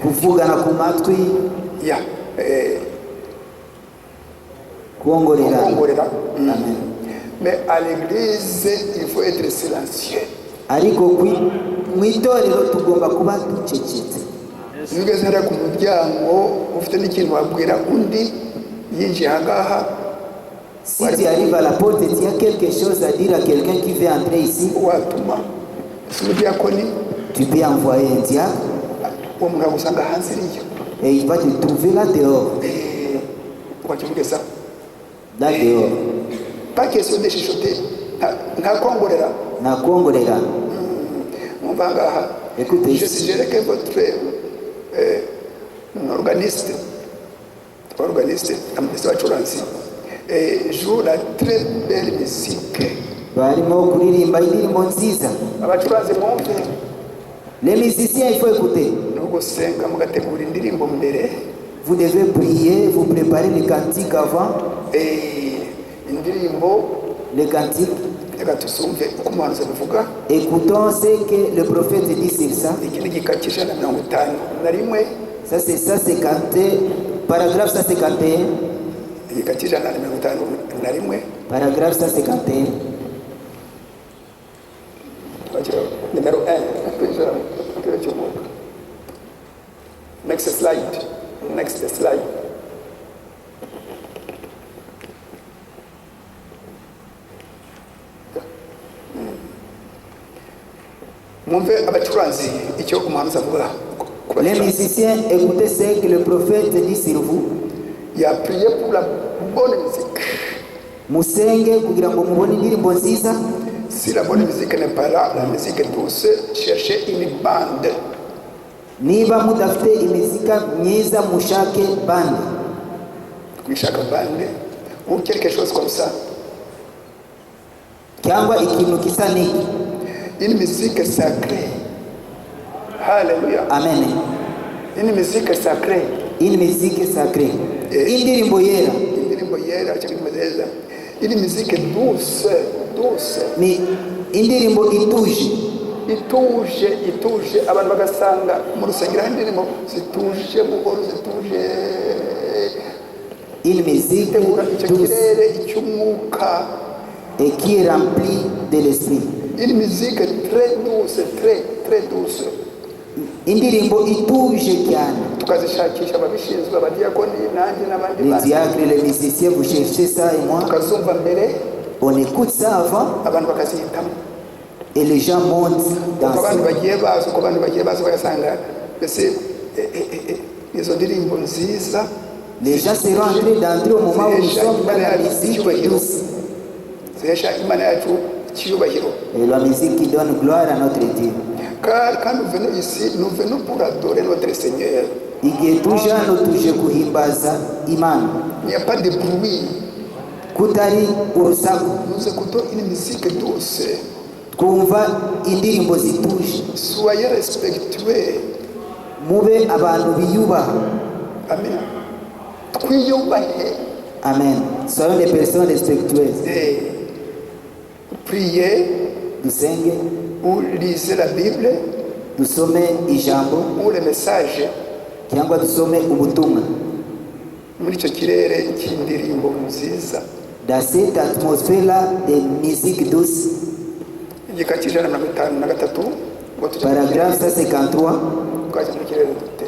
kuvugana ku matwi, Ya, kuongorera. kongorera. Amen. Mais à l'église, il faut être silencieux. Ariko mu itorero tugomba kuba ducecetse. Iyo ugeze hariya ku muryango ufite n'ikintu wabwira undi yinjiye aha ngaha, Si tu arrives à la porte et tu as quelque chose à dire à quelqu'un qui veut entrer ici, watuma umudiyakoni tu peux envoyer un diacre uwo muntu agusanga hanze iriya, et il va te trouver là dehors. wakimugeza. Là dehors. Pas question de chuchoter, nta kongorera. Na kuongorera. Mwumva aha ngaha. Écoutez. Je suggère que votre organiste abacuranzi joue la très belle musique. Barimo kuririmba indirimbo nziza. Abacuranzi mwumve, Les musiciens, il faut écouter. ni ugusenga mugategura indirimbo mbere. Vous devez prier, vous préparer les cantiques avant. Indirimbo Les cantiques. reka tusumve uko umuhanuzi abivuga. Écoutons ce que le prophète dit sur ça. Iki ni igika cy'ijana na 51. Ça c'est 150, paragraphe 151. Igika cy'ijana na 51. Paragraphe 151. Numéro 1. Next slide. Mwumve abacuranzi icyo umuhanuzi avuga. Les musiciens, écoutez ce que le prophète dit sur vous. Il a prié pour la bonne musique. Musenge kugira ngo mubone indirimbo nziza. Si la bonne musique n'est pas là, la musique douce, cherchez une bande. Niba mudafite imizika myiza mushake bande. Kwishaka bande ou quelque chose comme ça. Cyangwa ikintu kisa niki. Une musique sacrée. Alléluia. Amen. Une musique sacrée. Une musique sacrée. Indirimbo yera. Indirimbo yera cyangwa imezeza. Une musique douce. Ni indirimbo ituje. Ituje abantu bagasanga mu rusengero hari indirimbo zituje buhoro zituje. Une musique douce et qui est remplie de l'esprit. Une musique très douce. Indirimbo ituje cyane. Tukazishakisha ababishinzwe abadiyakoni nanjye n'abandi Les diacres, les musiciens, vous cherchez ça et moi. tukazumva mbere On écoute ça avant abantu bakazihitamo. et les gens montent dans uko abantu ce... bagiye baza bagasanga mbese izo ndirimbo nziza Les gens seront en train d'entrer au moment où nous sommes dans la musique douce. zihesha imana yacu icyubahiro. Et la musique qui donne gloire à notre Dieu. Car quand nous venons ici, nous venons pour adorer notre Seigneur. Igihe tuje hano tuje guhimbaza Imana. Il n'y a pas de bruit. Kutari urusaku. Nous écoutons une musique douce. Twumva indirimbo zituje. Soyez respectueux. Mube abantu biyubaha. Amen. Twiyubahe. Amen. Soyons des personnes respectueuses. Priez. Dusenge. Ou lisez la Bible. Dusome ijambo. Ou le message. Cyangwa dusome ubutumwa. Muri icyo kirere cy'indirimbo nziza. Dans cette atmosphère de musique douce. Igika cy'ijana na 53. Paragraphe 153. Twaje mu kirere dute.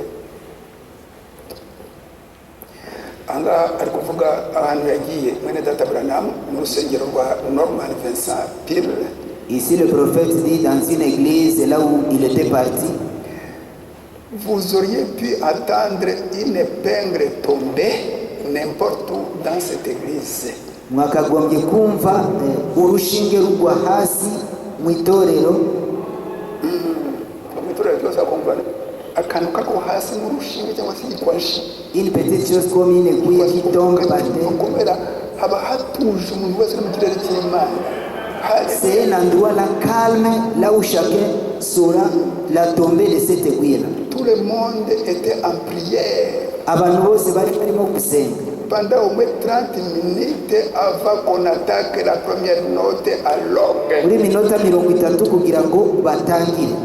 Anga ari kuvuga ahantu yagiye mwene data Branham mu rusengero rwa Norman Vincent Peale. Ici le prophète dit dans une église là où il était parti. Vous auriez pu attendre une épingle tombée n'importe où dans cette église. Mwakagombye kumva urushinge rugwa hasi mu itorero. Ryose akumva akantu kako hasi mu rushinge cyangwa se igikwashi. Une petite chose comme une aiguille qui tombe par terre. Kumera haba hatuje umuntu wese mu kirere cy'Imana. C'est un endroit là calme, là où chacun saura la tombée de cette aiguille. Tout le monde était en prière. Abantu bose bari barimo gusenga. Pendant au moins 30 minutes avant qu'on attaque la première note à l'orgue. Muri minota 30 kugira ngo batangire.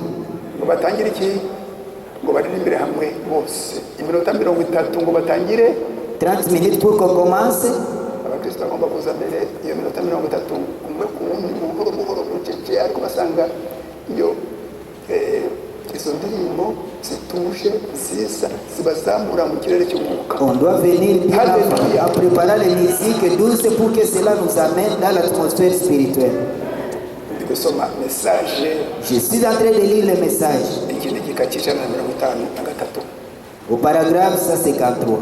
Ngo batangire iki? Ngo baririmbire hamwe bose. Iminota 30 ngo batangire. 30 minutes pour qu'on commence. Abakristo bagomba kuza mbere iyo minota 30 umwe ku wundi buhoro bucece ariko basanga iyo izo ndirimbo zituje nziza zibazamura mu kirere cy'umwuka. On doit venir bien à préparer les musiques douces pour que cela nous amène dans l'atmosphère spirituelle. Je suis en train de lire le message. Au paragraphe 153.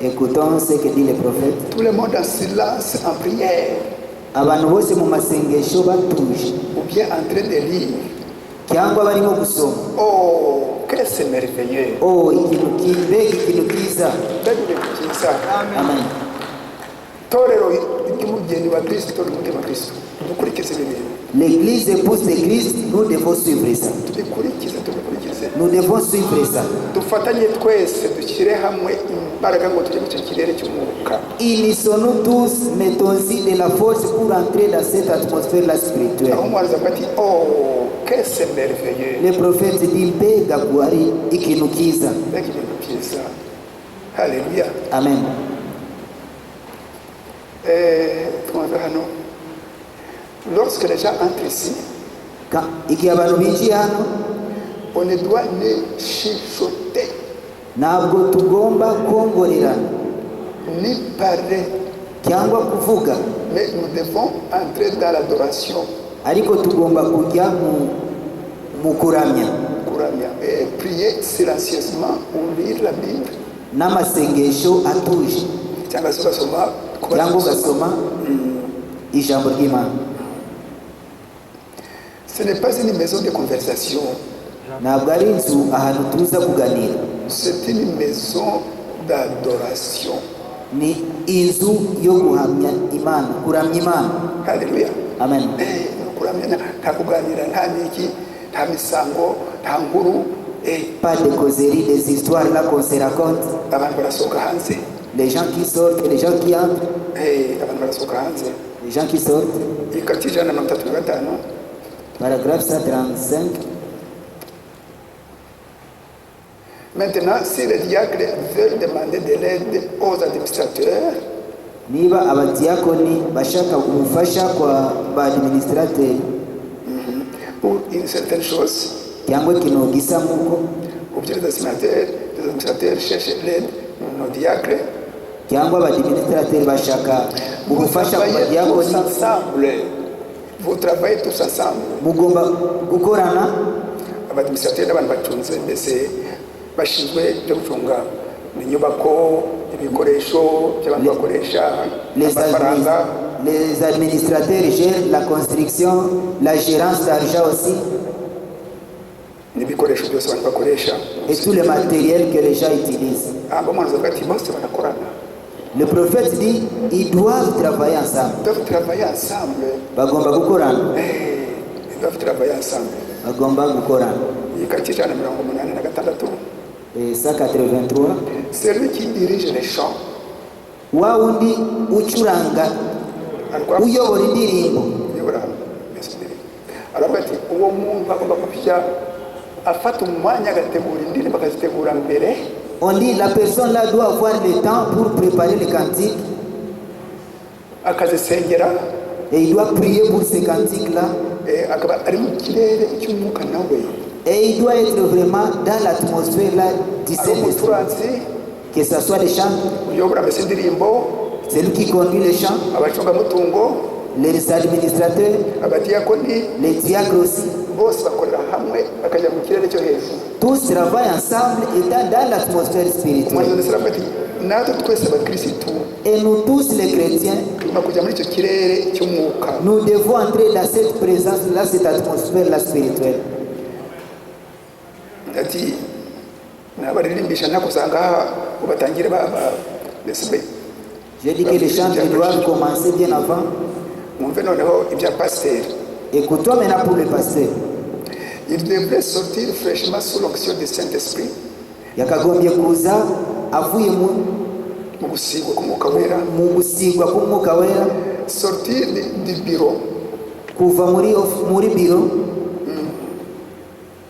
Écoutons ce que dit le prophète. Tout le monde en silence, en prière. Abantu bose mu masengesho batuje. Ou bien en train de lire. Cyangwa barimo gusoma. Oh, que c'est merveilleux. Oh, ikintu kiza. Amen. Torero ry'umugeni wa Kristo n'umutima Kristo. Dukurikize ibintu. L'église épouse de Christ, nous devons suivre ça. Nous devons suivre ça. Unissons-nous tous, mettons-y de la force pour entrer dans cette atmosphère-là spirituelle. Oh, que c'est merveilleux. Le prophète dit, Mbega kuari ikintu kiza. Alléluia. Amen. Lorsque les gens entrent ici, on ne doit ne chuchoter, ntabwo tugomba kongorerana ni parler, cyangwa kuvuga, mais nous devons entrer dans l'adoration. Ariko tugomba kujya mu kuramya, et prier silencieusement ou lire la Bible. N'amasengesho atuje, cyangwa ugasoma ijambo ry'Imana. Ce n'est pas une maison de conversation. Ntabwo ari inzu ahantu tuza kuganira. C'est une maison d'adoration. Ni inzu yo guhamya Imana, kuramya Imana. Alléluia. Amen. Kuramya nta kuganira, nta niki, nta misango, nta nkuru. Pas de causerie, des histoires là qu'on se raconte. Abantu barasohoka hanze. Les gens qui sortent, les gens qui entrent. Abantu barasohoka hanze. Les gens qui sortent. Paragraphe 135. Maintenant, si les diacres veulent demander de l'aide aux administrateurs, niba abadiakoni bashaka ubufasha kwa administrateur pour une certaine chose, cyangwa ikintu gisa nk'uko, les administrateurs cherchent l'aide nos diacres, cyangwa abadministrateur bashaka Vous ubufasha ku travaillez badiyakoni tous ensemble. Vous travaillez tous ensemble. mugomba gukorana Abadministrateri n'abantu bacunze mbese bashinzwe byo gucunga inyubako, ibikoresho by'abantu bakoresha, amafaranga. Les administrateurs gèrent la construction, la gérance d'argent aussi, n'ibikoresho byose abantu bakoresha. et tout le matériel que les gens utilisent. Mwanzo ati bose barakorana. Le prophète dit, ils doivent travailler ensemble. Ils doivent travailler ensemble. Bagomba gukorana. Ils doivent travailler ensemble. Bagomba gukorana. Igika cy'ijana na 86. Et 183. C'est lui qui dirige les chants. Wa undi ucuranga uyobora indirimbo. aravuga ati uwo muntu agomba kujya afata umwanya agategura indirimbo akazitegura mbere. On dit la personne là doit avoir le temps pour préparer les cantiques akazisengera et il doit prier pour ces cantiques là akaba ari mu kirere cy'umwuka nawe. et il doit être vraiment dans l'atmosphère là du Saint-Esprit, que ce soit les chants, uyobora mbese indirimbo, celui qui conduit les chants, abacungamutungo, les administrateurs, abadiyakoni, les diacres aussi, bose bakorera hamwe bakajya mu kirere cyo hejuru. tous travaillent ensemble étant dans l'atmosphère spirituelle. Umwanya ndasaba ati natwe twese abakirisitu Et nous tous les chrétiens, tugomba kujya muri icyo kirere cy'umwuka. nous devons entrer dans cette présence là, cette atmosphère là spirituelle. Ati nabaririmbisha ntakusanga ubatangire mbese. J'ai dit que les chants doivent commencer bien avant. Mwumve noneho ibya pasiteri. Écoute-toi maintenant pour le pasteur. Il devrait sortir fraîchement sous l'onction du Saint-Esprit. Yakagombye kuza avuye mu gusigwa k'umwuka wera. Mu gusigwa k'umwuka wera. Sortir du bureau. Kuva muri biro.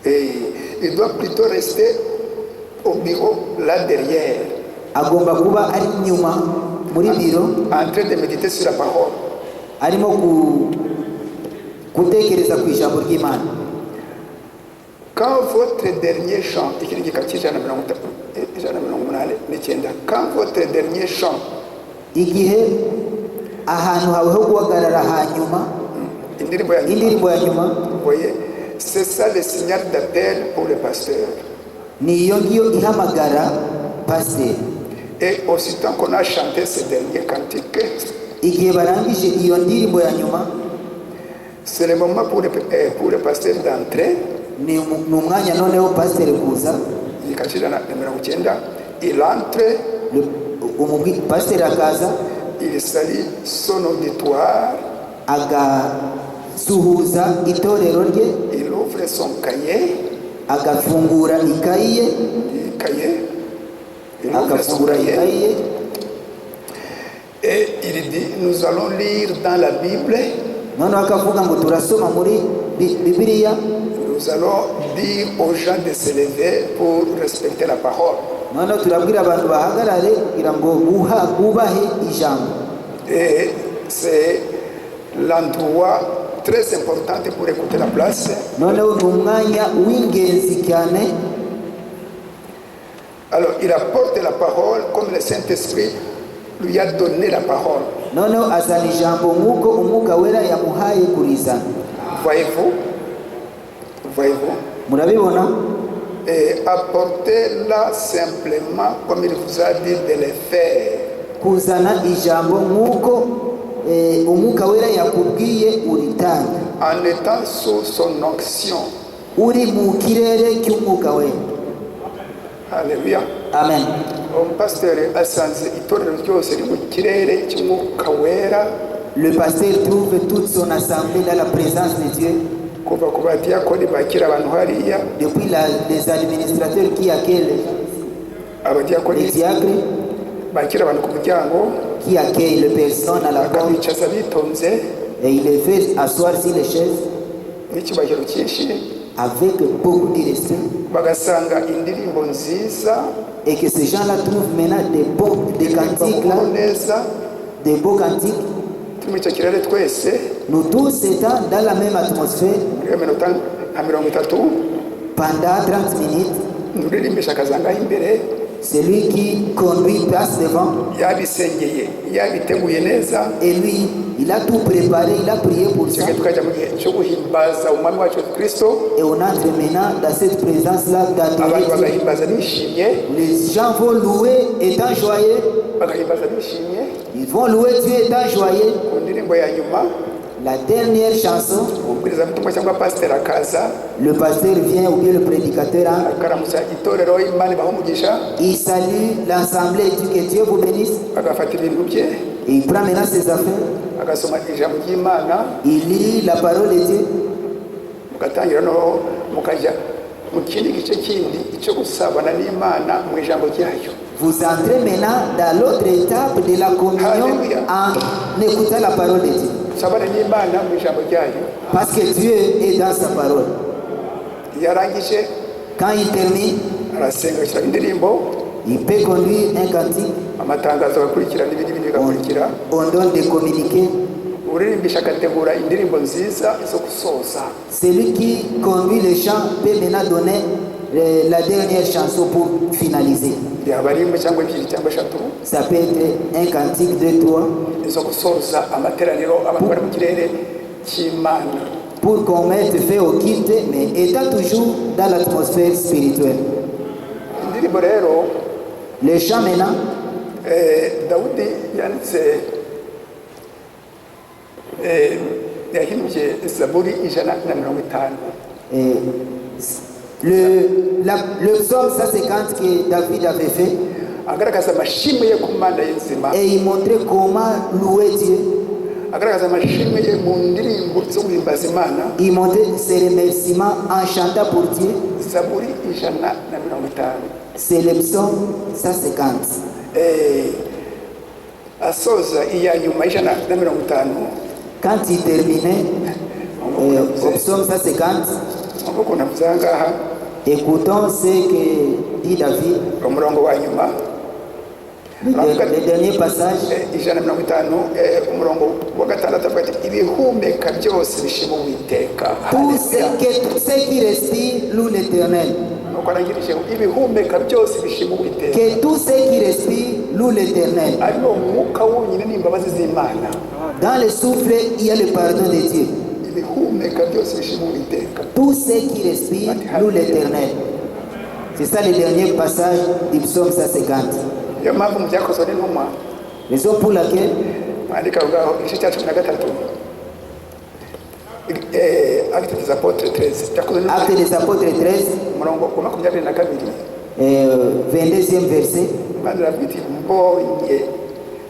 Et il doit plutôt rester au bureau là derrière. Agomba kuba ari nyuma muri biro. En train de méditer sur la parole. Arimo gutekereza ku ijambo ry'Imana. Quand votre dernier chant, quand votre dernier chant, igihe ahantu hawe ho guhagarara hanyuma, indirimbo ya nyuma, voyez, c'est ça le signal d'appel pour le pasteur. Niyo ngiyo ihamagara pasteur. Et aussitôt qu'on a chanté ce dernier cantique, igihe barangije iyo ndirimbo ya nyuma, c'est le moment pour le pasteur d'entrer. Ni umwanya noneho pasteur kuza. Il entre, pasteur akaza, il salue son auditoire, agasuhuza itorero rye, il ouvre son cahier, agafungura ikayi ye, et il dit nous allons lire dans la Bible. Noneho akavuga ngo turasoma muri Bibiliya. Nous allons dire aux gens de se lever pour respecter la parole. Noneho turabwira abantu bahagarare kugira ngo bubahe ijambo. Et c'est l'endroit très important pour écouter la place. Noneho ni umwanya w'ingenzi cyane. Alors il apporte la parole comme le Saint-Esprit lui a donné la parole. Noneho azana ijambo nk'uko umwuka wera yamuhaye kurizana. Voyez-vous? Murabibona? Et apportez-la simplement comme il vous a dit de le faire. Kuzana ijambo nk'uko umwuka wera yakubwiye uritanga. En étant sous son onction. Uri mu kirere cy'umwuka wera. Alléluia. Amen. Pasteur asanze itorero ryose riri mu kirere cy'umwuka wera. Le pasteur trouve toute son assemblée dans la présence de Dieu. Kuva ku badiyakoni bakira abantu hariya. Depuis les administrateurs qui accueillent abadiyakoni, les diacres bakira abantu ku muryango, qui accueillent les personnes à la porte, bakabicaza bitonze, et il les fait asseoir sur les chaises n'icyubahiro cyinshi, avec beaucoup de respect, bagasanga indirimbo nziza, et que ces gens-là trouvent maintenant des cantiques là, des beaux cantiques. Nous tous étant dans la même atmosphère pendant 30 minutes, Celui qui conduit passe devant. yabisengeye yabiteguye neza Et lui, il a tout préparé, il a prié pour ça. cyangwa tukajya mu gihe cyo guhimbaza umwami wacu Kristo Et on entre maintenant dans cette présence-là abantu d'adorer Dieu. bagahimbaza bishimye Les gens vont louer étant joyeux. bagahimbaza bishimye Ils vont louer Dieu étant joyeux. ku ndirimbo ya nyuma La dernière chanson, umubwirizabutumwa cyangwa pasiteri akaza le pasteur vient ou bien le prédicateur entre. akaramutsa itorero imana ibaha umugisha Il salue l'assemblée et dit que Dieu vous bénisse. agafata ibintu bye Et il prend maintenant ses affaires. agasoma ijambo ry'imana Il lit la parole de Dieu. mugatangira no mukajya mu kindi gice kindi cyo gusabana n'imana mu ijambo ryayo. Vous entrez maintenant dans l'autre étape de la communion en écoutant la parole de Dieu. Sabana n'imana mu ijambo ryayo. Parce que Dieu est dans sa parole. Yarangije Quand il termine, arasenga ashyira indirimbo il peut conduire un cantique. amatangazo agakurikira n'ibindi bigakurikira On donne des communiqués. uririmbisha agategura indirimbo nziza zo gusoza. Celui qui conduit les chants peut maintenant donner la dernière chanson pour finaliser. yaba ari imwe cyangwa ebyiri cyangwa eshatu Ça peut être un cantique, 2, 3, zo gusoza amateraniro abantu bari mu kirere cy'imana. pour qu'on mette fait au kit, mais étant toujours dans l'atmosphère spirituelle. Indirimbo rero Les chants maintenant, Dawudi yanditse yahimbye zaburi 150. et le psaume 150 que David avait fait, agaragaza amashimwe ye ku Mana y'inzima, et il montrait comment louer Dieu. agaragaza amashimwe ye mu ndirimbo zo guhimbaza Imana. Il montrait ses remerciements en chantant pour Dieu. Zaburi 150. C'est le psaume 150. Asoza iya nyuma 150 Quand il terminait au psaume 150, nk'uko navuze aha ngaha écoutons ce que dit David, umurongo wa nyuma le dernier passage. 150 umurongo wa gatandatu avuga ati ibihumeka byose bishima Uwiteka. Tout ce qui respire loue l'Éternel. nuko arangirije ibihumeka byose bishima Uwiteka. Que tout ce qui respire loue l'Éternel. ariwo mwuka wonyine n'imbabazi z'Imana. Dans le souffle, il y a le pardon de Dieu. ibihumeka byose bishima Uwiteka. Tout ce qui respire loue l'Éternel. C'est ça le dernier passage du psaume 150. Niyo mpamvu mu byakozwe n'intumwa Raison pour laquelle, mwandika ngaho igice cya 13 Actes des Apôtres 13 Actes des Apôtres 13, umurongo wa 22 22e verset, Imana iravuga iti mbonye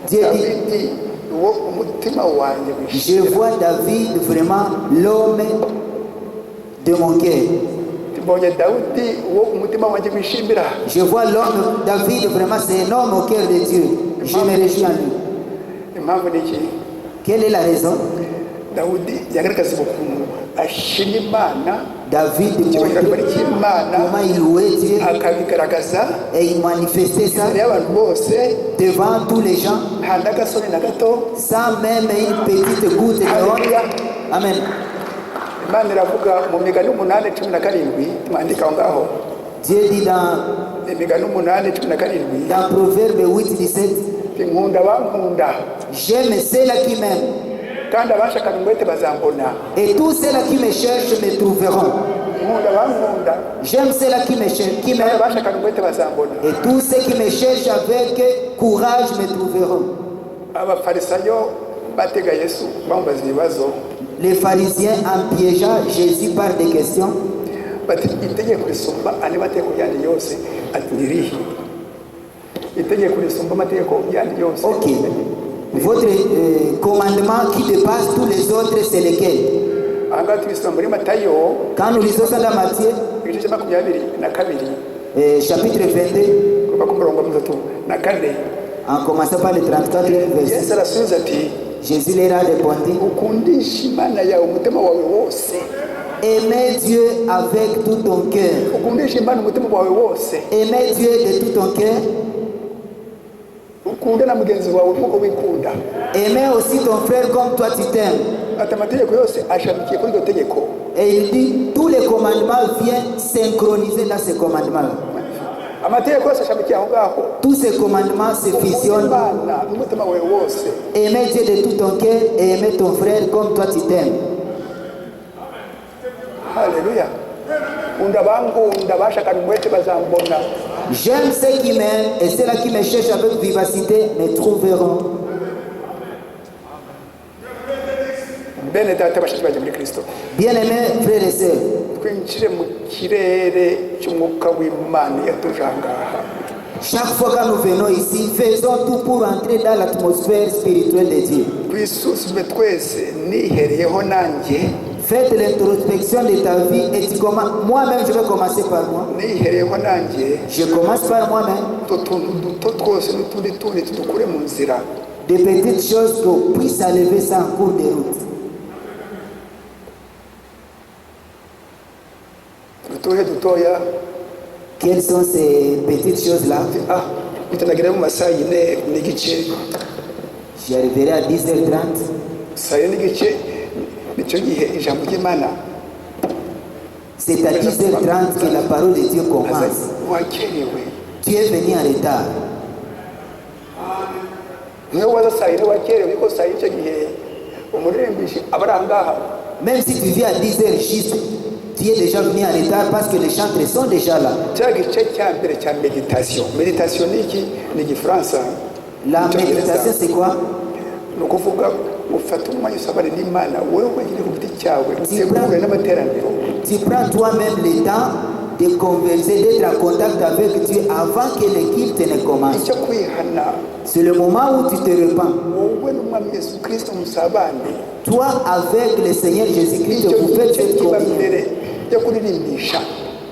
Dieu dit, Dawidi uwo umutima wanjye je wishimira. vois David vraiment l'homme de mon cœur. mbonye Dawidi uwo umutima wanjye wishimira. Je vois l'homme, David vraiment c'est un homme au cœur de Dieu. Je me réjouis en lui. Impamvu ni iki? Quelle est la raison? Dawidi yagaragaza ukuntu ashima Imana, David icyubahiro montrait cy'Imana comment il louait Dieu akabigaragaza et il manifestait ça imbere y'abantu bose devant tous les gens nta n'agasoni na gato. sans même une petite goutte de honte. Haleluya. Amen. Imana iravuga mu Migani 8:17 mwandika aho ngaho. Dieu dit dans Imigani 8:17 Proverbe 8, 17, nkunda bankunda j'aime ceux-là qui m'aiment kandi abashakana umwete bazambona. et tous ceux-là qui me cherchent me trouveront. Nkunda bankunda J'aime ceux-là qui me cherchent, qui kandi m'aiment, abashakana umwete bazambona. et tous ceux qui me cherchent avec courage me trouveront. Abafarisayo batega Yesu bamubaza ibibazo Les pharisiens, en piégeant Jésus par des questions, bati itegeko risumba andi mategeko yandi yose ati nirihe? Itegeko risumba amategeko yandi yose. ok, votre commandement qui dépasse tous les autres, c'est lequel? aha ngaha tubisoma muri Matayo Quand nous lisons ça dans Matthieu, igice cya 22 chapitre 22, kuva ku murongo wa 34 en commençant par le 34 verset, Yesu arasubiza ati Jésus leur a répondu, ukundisha Imana yawe umutima wawe wose. aimez Dieu avec tout ton cœur. Ukundisha Imana umutima wawe wose. Aimez Dieu de tout ton cœur. Ukunde na mugenzi wawe nk'uko wikunda. Aimez aussi ton frère comme toi tu t'aimes. Ati amategeko yose ashamikiye kuri iryo tegeko. Et il dit, tous les commandements viennent synchroniser dans ces commandements. amategeko yose ashamikiye aho ngaho. Tous ces commandements se fusionnent. Imana n'umutima wawe wose. Aimer Dieu de tout ton cœur et aimer ton frère comme toi tu t'aimes. Alléluia. Undabangunda bashakana umwete bazambona. J'aime ceux qui m'aiment et ceux-là qui me cherchent avec vivacité me trouveront. Bene data bashiki baje muri Kristo. Bien-aimés frères et sœurs, Twinjire mu kirere cy'umwuka w'Imana yatujangaha. chaque fois que nous venons ici, faisons tout pour entrer dans l'atmosphère spirituelle de Dieu. Twisuzume twese nihereyeho nanjye. Faites l'introspection de ta vie et tu commences. Moi-même, je vais commencer par moi. Nihereyeho nanjye. Je commence par moi-même. Utuntu duto twose n'utundi tundi tudukure mu nzira. Des petites choses qu'on puisse enlever ça en cours de route. Utuhe dutoya. Quelles sont ces petites choses-là? Bitanagira mu masaha yine n'igice. J'y arriverai à 10h30. Saa yine n'igice nicyo gihe ijambo ry'Imana. C'est à 10h30 que la parole de Dieu commence. Wakerewe. Tu es venu en retard. Niyo waza saa yine wakerewe ko saa y'icyo gihe umuririmbishi abarangaha. Même si tu viens à 10h juste, tu es déjà venu en retard parce que les chantres sont déjà là. Cya gice cya mbere cya meditation. Meditation ni iki? Ni Igifaransa. La méditation, c'est quoi? Ni ukuvuga ufata umwanya usabane n'Imana wowe wenyine ku giti cyawe utegure n'amateraniro. Tu prends toi-même le temps de converser, d'être en contact avec Dieu avant que le culte ne commence. Icyo kwihana. C'est le moment où tu te repens. Wowe n'Umwami Yesu Kristo musabane. Toi avec le Seigneur Jésus-Christ, vous faites cette communion. Yo kuririmbisha.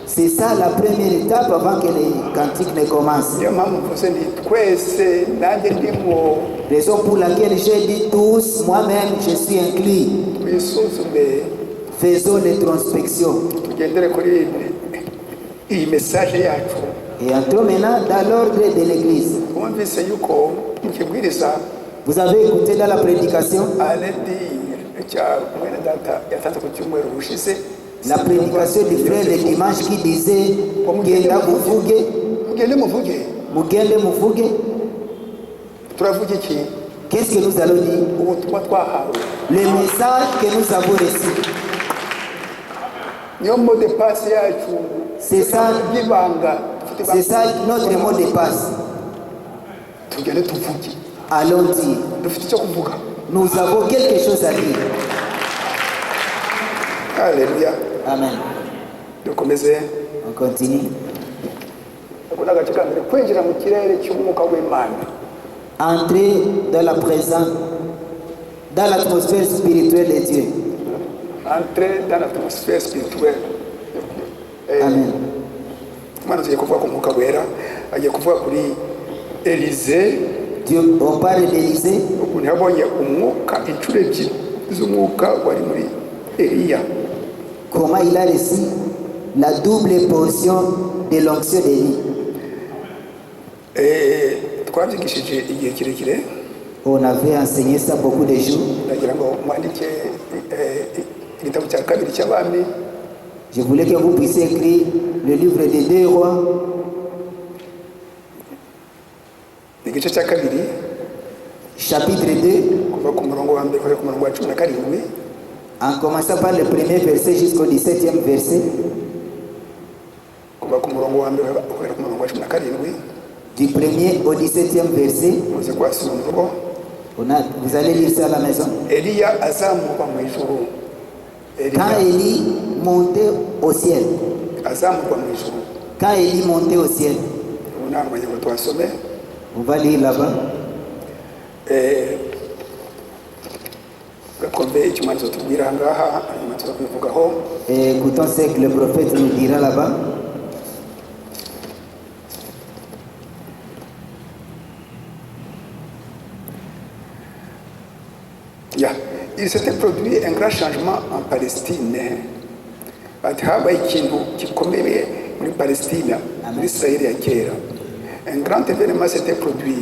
C'est ça la première étape avant que les cantiques ne commencent. Niyo mpamvu mvuze nti twese nanjye ndimo. Raison pour laquelle j'ai dit tous, moi-même je suis inclus. Twisuzume. Faisons l'introspection. Tugendere kuri iyi message yacu. Et entrons maintenant dans l'ordre de l'église. Wumvise yuko mu kibwiriza. Vous avez écouté dans la prédication la prédication du frère le dimanche qui disait Genda muvuge, mugende muvuge. Qu'est-ce que nous allons dire? Le message que nous avons reçu. C'est ça notre mot de passe. Allons dire. Nous avons quelque chose à dire. Alléluia. Amen. On continue. Entrer dans la présence, dans l'atmosphère spirituelle de Dieu. Entrer dans l'atmosphère spirituelle. Amen. Élisée. Dieu, on parle d'Élisée. Comment il a reçu la double portion de l'onction d'Élie. On avait enseigné ça beaucoup de jours. Je voulais que vous puissiez écrire le livre des 2 rois. Chapitre 2. En commençant par le premier verset jusqu'au 17e verset. Du premier au 17e verset. Vous allez lire ça à la maison. Quand Élie montait au ciel. Quand Élie montait au ciel. On va lire là-bas. Et écoutons ce que le prophète nous dira là-bas. Il s'était produit un grand changement en Palestine. Un grand événement s'était produit.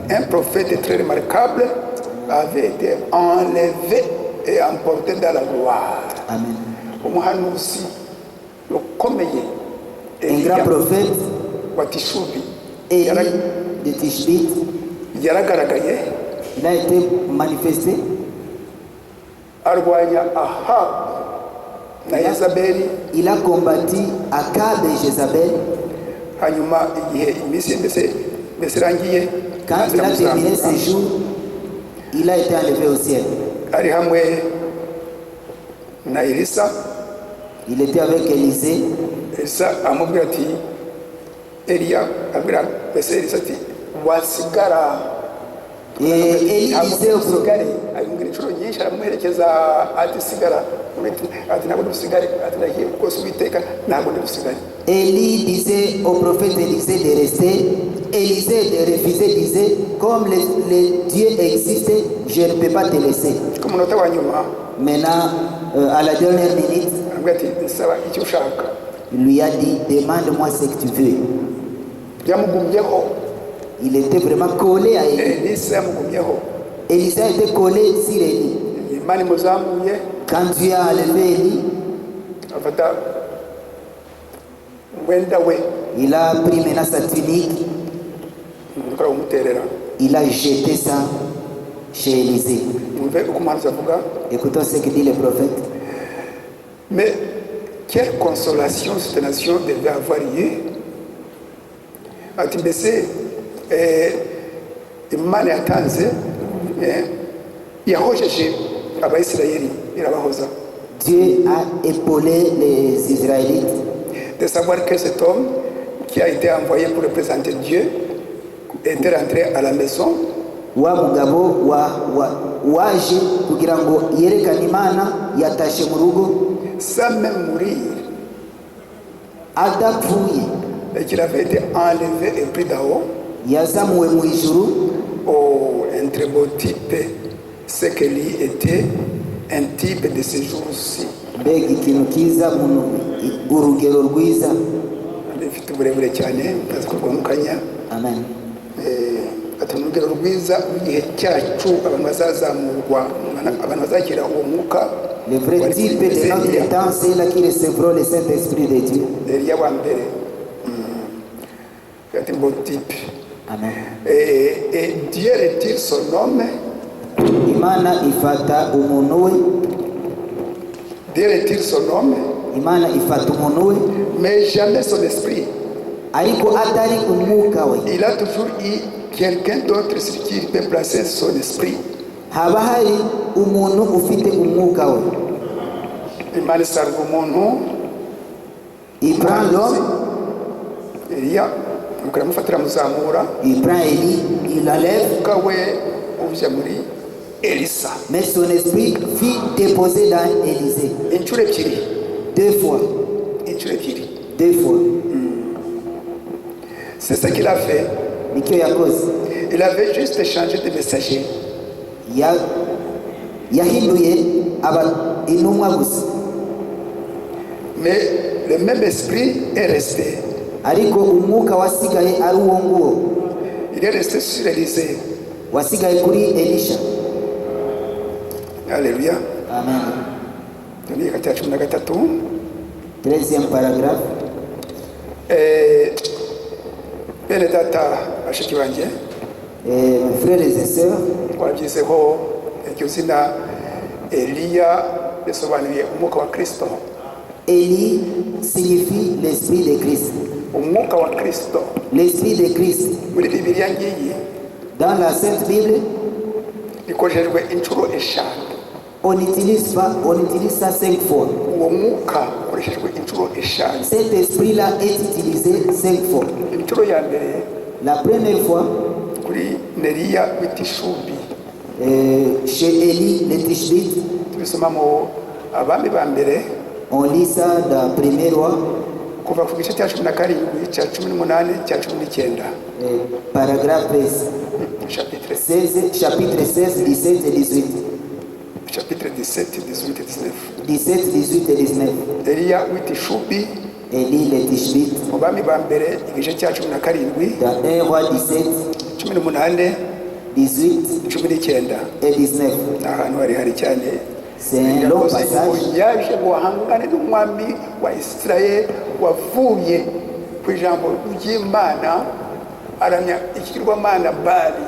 Un prophète très remarquable avait été enlevé et emporté dans la gloire. Amen. un grand prophète, wa Tishubi Élie de Tishbite, yaragaragaye il a été manifesté. arwanya Ahabu na Yezabeli. Il a combattu Akab et Jézabel. Hanyuma igihe iminsi mbese irangiye, Quand il a terminé ses jours, il a été enlevé au ciel. ari hamwe na Elisa. Il était avec Élisée. Elisa amubwira ati, Eliya abwira mbese Elisa ati, wasigara. Et Élie disait au prophète, ayumvira inshuro nyinshi aramuherekeza ati sigara, ati ntabwo dusigare, ati ndagiye rwose Uwiteka ntabwo dusigare. Élie disait au prophète Élisée de rester. Élisée de refuser, disait, comme le Dieu existe, je ne peux pas te laisser. Ku munota wa nyuma Maintenant, à la dernière minute, amubwira ati nsaba icyo ushaka. il lui a dit, demande-moi ce que tu veux. Byamugumyeho, Il était vraiment collé à Élie. Elisa yamugumyeho. Élisée a été collé sur Élie. Imana imuzamuye, Quand Dieu a enlevé Élie, afata umwenda we il a pris maintenant sa tunique, umuterera. il a jeté ça chez Élisée. Mwumve uko umuhanuzi avuga. Écoutons ce que dit le prophète. Mais quelle consolation cette nation devait avoir eu. Ati mbese Imana yatanze yahojeje Abayisirayeli, irabahoza. Dieu a épaulé les Israélites. De savoir que cet homme qui a été envoyé pour représenter Dieu était rentré à la maison Wa mugabo waje kugira ngo yerekane Imana yatashe mu rugo sans même mourir, adapfuye, et qu'il avait été enlevé et pris d'en-haut. yazamuwe mu ijuru. Oh, un très beau type, ce qu'Élie était, un type de ces jours-ci. Mbega ikintu kiza, urugero rwiza. Rifite uburebure cyane, ndaza kuvuga mu kanya. Amen. Ati urugero rwiza igihe cyacu abantu bazazamurwa, abantu bazakira uwo mwuka. Le vrai type de notre temps, c'est là qui recevront le Saint-Esprit de Dieu. Eliya wa mbere. Ati beau type. Amen. Et Dieu retire son homme. Imana ifata umuntu we. Dieu retire son homme. Imana ifata umuntu we. Mais jamais son esprit. Ariko atari umwuka we. Il a toujours eu quelqu'un d'autre sur qui il peut placer son esprit. Haba hari umuntu ufite umwuka we. Imana isarura umuntu. Il prend l'homme. Eliya mukamufatira muzamura. Il prend Élie, il l'enlève. Umwuka we uje muri Elisa. Mais son esprit fit déposer dans Élisée. Inshuro ebyiri. Deux fois. Inshuro ebyiri. Deux fois. C'est ce qu'il a fait. Nicyo yakoze. Il avait juste changé de messager. Yahinduye intumwa gusa. Mais le même esprit est resté. Ariko umwuka wasigaye ari uwo nguwo. Il est resté sur Élisée. Wasigaye kuri Elisha. Alléluia. Amen. Tuni kati ya 13. 13e paragraphe. Bene data bashiki banjye, Mes frères et sœurs, twabyizeho iryo zina Eliya risobanuye umwuka wa Kristo. Élie signifie l'esprit de Christ. Umwuka wa Kristo L'esprit de Christ. muri Bibiliya ngiyi Dans la Sainte Bible, rikoreshejwe inshuro eshanu. on utilise ça 5 fois. Uwo mwuka ukoreshejwe inshuro eshanu. Cet esprit-là est utilisé 5 fois. Inshuro ya mbere La première fois, kuri Neriya w'Itishubi, chez Élie le Tishbite, tubisoma mu Abami ba mbere on lit ça dans 1er roi, kuva ku gice cya 17 cya 18 cya 19. paragraphe 13, Chapitre chapitre 16, 17 et 18. chapitre 17, 18 et 19. 17, 18 et 19. Eliya w'Itishubi Élie le Tishbite, mu Bami ba mbere igice cya 17, dans 1 roi 17, 18, 18 19. et 19. Ni ahantu hari cyane. C'est un long passage. Yaje guhangana n'umwami wa Israel wavuye ku ijambo ry'Imana aramya ikigirwamana Bali.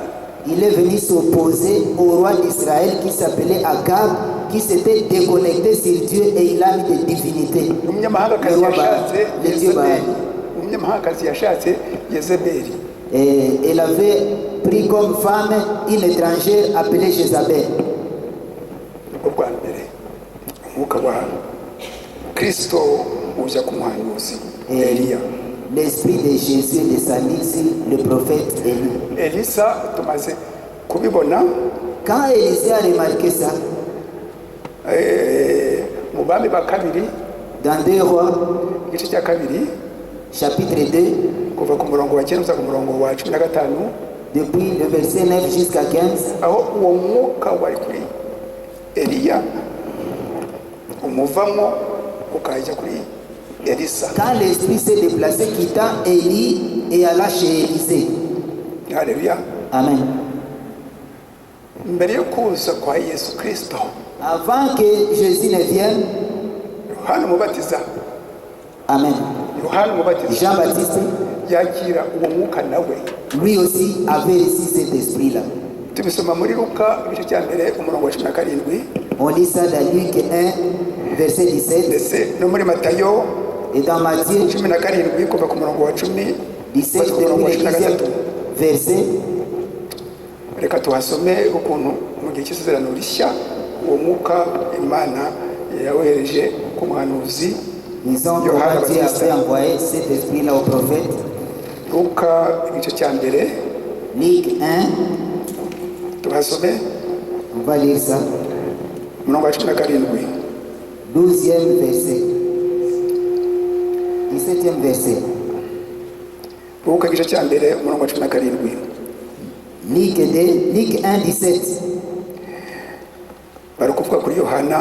Il est venu s'opposer au roi d'Israël qui s'appelait Akab, qui s'était déconnecté sur Dieu et il a mis des divinités. Umunyamahangakazi Le roi Baal, yashatse le dieu Baal. Yezebeli. Umunyamahangakazi yashatse Yezebeli. Et elle avait pris comme femme une étrangère appelée Jézabel. Ubwo bwa mbere umwuka wa Kristo uja ku muhanuzi Et Eliya. l'esprit de Jésus descendit sur le prophète Élie. Elisa tumaze kubibona Quand Élisée a remarqué ça, mu bami ba kabiri dans 2 Rois, igice cya kabiri chapitre 2, kuva ku murongo wa 9 ku murongo wa 15, depuis le verset 9 jusqu'à 15, aho uwo mwuka wari kuri Eliya umuvamo ukajya kuri Elisa. quand l'esprit s'est déplacé, quittant Élie et alla chez Élisée. Haleluya. Amen. Mbere yo kuza kwa Yesu Kristo, Avant que Jésus ne vienne, Yohana Umubatiza, Amen. Yohana Umubatiza Jean-Baptiste, yakira uwo mwuka nawe. lui aussi avait reçu cet esprit-là. Tubisoma muri Luka igice cya mbere umurongo wa 17, On lit ça dans Luc 1, verset 17, ndetse no muri Matayo et dans Matthieu 17 kuva ku murongo wa 10 17, ku murongo wa depuis le 10e 13. verset. Reka tuhasome ukuntu mu gihe cy'isezerano rishya uwo mwuka Imana yawohereje ku muhanuzi Disons comment Yohana Dieu Baptiste. avait envoyé cet esprit-là au prophète. Luka igice cya mbere Luc 1, tuhasome on va lire ça. umurongo wa 17. 12e verset. 17e verset. Luka igice cya mbere umurongo wa 17. Luc 1, 17. Bari kuvuga kuri Yohana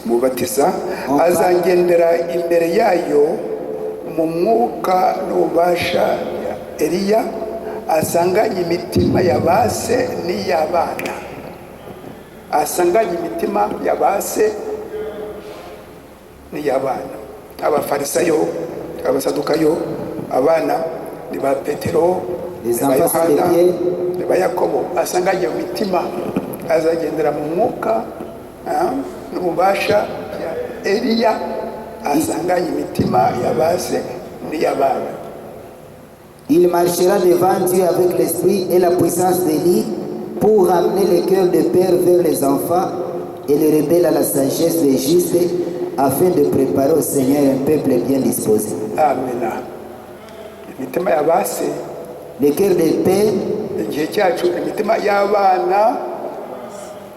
Umubatiza, azangendera imbere yayo mu mwuka n'ububasha ya Eliya, asanganye imitima ya base n'iy'abana. Asanganye imitima ya base n'iy'abana. Abafarisayo, abasadukayo, abana ni ba Petero, ni ba Yohana, ni ba Yakobo. Asanganye imitima, azagendera mu mwuka n'ububasha ya Eliya, asanganye imitima ya base n'iy'abana. Il marchera devant Dieu avec l'esprit et la puissance d'Élie pour ramener les cœurs des pères vers les enfants et les rebelles à la sagesse des justes, afin de préparer au Seigneur un peuple bien disposé. Amina. Imitima ya base, Le cœur des pères, igihe cyacu imitima y'abana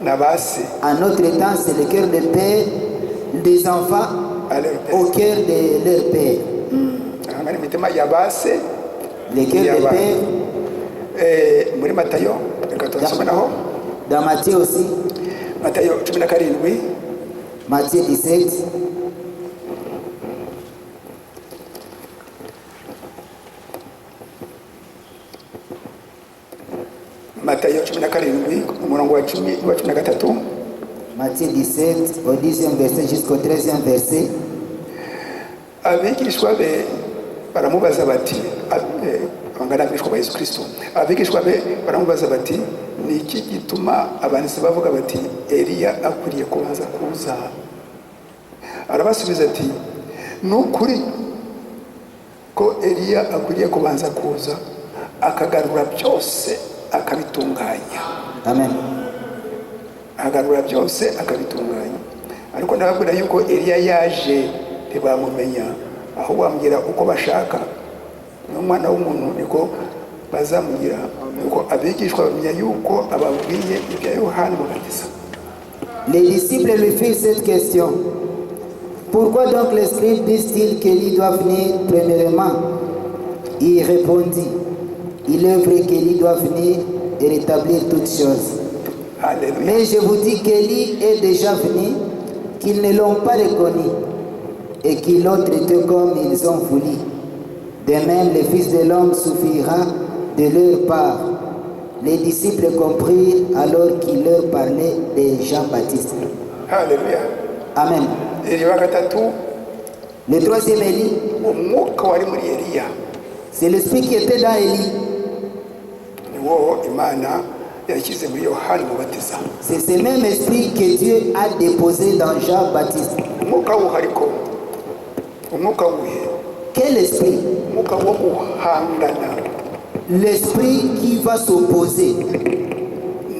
na base à notre temps, c'est le cœur des pères, des enfants à leur au père. cœur de leur père. Ahangana imitima ya base Le cœur des y'abana. pères, Muri Matayo reka tuhasome naho dans Matthieu aussi, Matayo 17, Matthieu 17, Matayo 17 umurongo wa 10 wa 13. Matthieu 17, au 10e verset jusqu'au 13e verset. Abigishwa be baramubaza bati, abangana abigishwa ba Yesu Kristo, abigishwa be baramubaza bati, ni iki gituma abanditsi bavuga bati Eliya akwiriye kubanza kuza? Arabasubiza ati, ni ukuri ko Eliya akwiriye kubanza kuza akagarura byose akabitunganya. Amen. Agarura byose akabitunganya. Ariko ndababwira yuko Eliya yaje ntibamumenya, aho bambwira uko bashaka n'umwana w'umuntu niko bazamugira, nuko abigishwa bamenya yuko ababwiye ibya Yohana Umubatiza. Les disciples lui firent cette question. Pourquoi donc les scribes disent-ils qu'Élie doit venir premièrement? Il répondit, il est vrai qu'Élie doit venir et rétablir toutes choses. Alléluia. Mais je vous dis qu'Élie est déjà venu, qu'ils ne l'ont pas reconnu et qu'ils l'ont traité comme ils ont voulu. De même, le Fils de l'homme suffira de leur part. Les disciples comprirent alors qu'il leur parlait de Jean-Baptiste. Alléluia. Amen. Eliya wa gatatu Le troisième Élie, umwuka wari muri Eliya c'est l'esprit qui était dans Élie. niwo Imana yashyize muri Yohana Umubatiza. C'est ce même esprit que Dieu a déposé dans Jean-Baptiste. Umwuka wuhariko, umwuka wuhe, Quel esprit? umwuka wo guhangana L'esprit qui va s'opposer.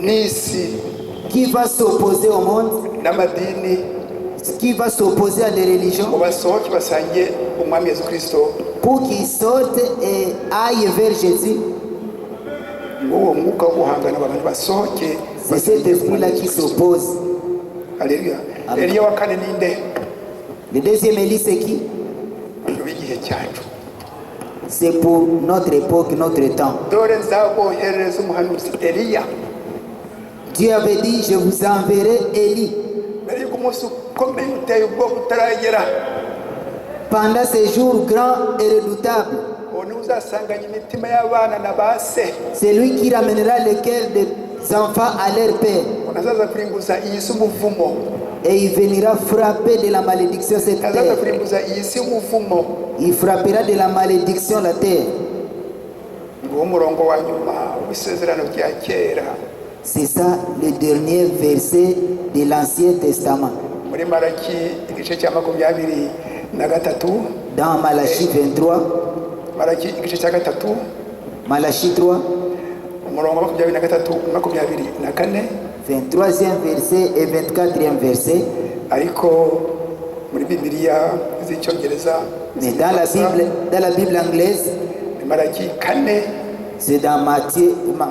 n'isi Qui va s'opposer au monde, n'amadini qui va s'opposer à des ngo religions, basohoke basange umwami Yesu Kristo. pour qu'ils sortent et aillent vers Jésus. Uwo mwuka wo guhangana abantu basohoke C'est cet esprit-là qui s'oppose. Haleluya. Amen. Eliya wa kane ninde? Le deuxième Élie, c'est qui? Abantu b'igihe cyacu. C'est pour notre époque, notre temps. Dore nzaboherereza umuhanuzi Eliya. Dieu avait dit, je vous enverrai Élie. Mbere y'uko umunsi ukomeye uteye ubwoba utaragera, Pendant ces jours grands et redoutables, uwo niwe uzasanganya imitima y'abana na ba se. c'est lui qui ramènera le cœur des enfants à leur père. Unazaza kurimbuza iyi si umuvumo. Et il viendra frapper de la malédiction cette Azaza terre. kurimbuza iyi si umuvumo. Il frappera de la malédiction la terre. Nguwo umurongo wa nyuma w'isezerano rya kera. C'est ça le dernier verset de l'Ancien Testament. Muri Malaki igice cya 23. Dans Malachie 23, Malaki igice cya 3. Malachie 3, Umurongo wa 23, 23e verset et 24e verset. ariko muri Bibiliya z'icyongereza Mais dans la Bible anglaise, ni Malaki 4, c'est dans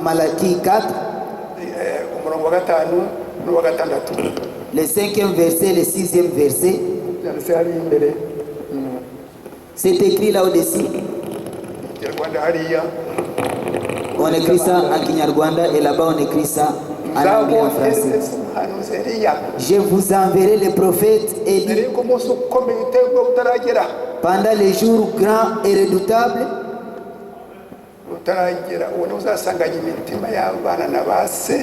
Malachie 4, umurongo wa 5 n'uwa 6. le 5e verset, le 6e verset. Byanditse hari imbere C'est écrit là au-dessus. Kinyarwanda hariya. On écrit ça en Kinyarwanda et là-bas on écrit ça en anglais, en français. Nzaboherereza umuhanuzi Eliya. Je vous enverrai le prophète Mbere Élie y'uko umunsi ukomeye uteye ubwoba utaragera. pendant les jours grands et redoutables. Utaragera, uwo niwe uzasanganya imitima y'abana na ba se.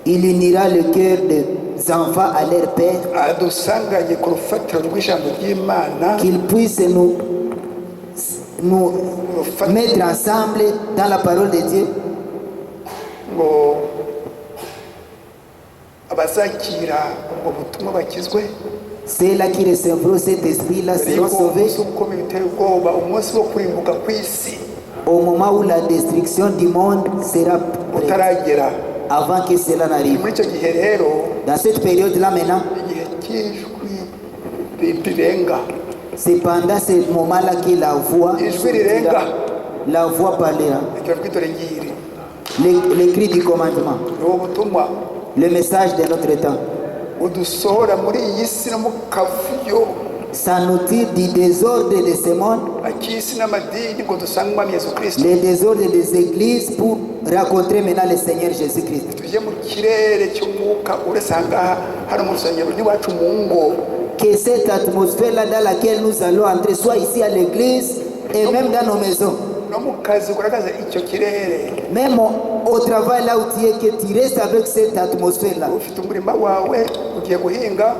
Il unira le cœur des enfants à leur père, Adusanganye ku rufatiro rw'ijambo ry'Imana. qu'ils puissent nous mettre ensemble dans la parole de Dieu, Ngo abazakira ubwo butumwa bakizwe. ceux-là qui recevront cet esprit-là Mbere seront y'uko sauvés umunsi ukomeye uteye ubwoba, umunsi wo kurimbuka ku isi au moment où la destruction du monde sera prête, utaragera. avant que cela n'arrive. Muri icyo gihe rero, Dans cette période-là maintenant, igihe cy'ijwi rirenga, c'est pendant ce moment-là que la voix ijwi rirenga, la voix parlera. iryo jwi dore ngiri, Les cris du commandement, ni uwo butumwa le message de notre temps. udusohora muri iyi si no mu kavuyo Ça nous tire du désordre de ce monde, ak'isi n'amadini ngo dusange umwami Yesu Kristo. les désordres des églises pour rencontrer maintenant le Seigneur Jésus-Christ. Tujye mu kirere cy'umwuka uretse aha ngaha hano mu rusengero n'iwacu mu ngo. Que cette atmosphère-là dans laquelle nous allons entrer, soit ici à l'église et même dans nos maisons, no mu kazi ugaragaza icyo kirere. même au travail là où tu es, que tu restes avec cette atmosphère-là. Ufite umurima wawe ugiye guhinga,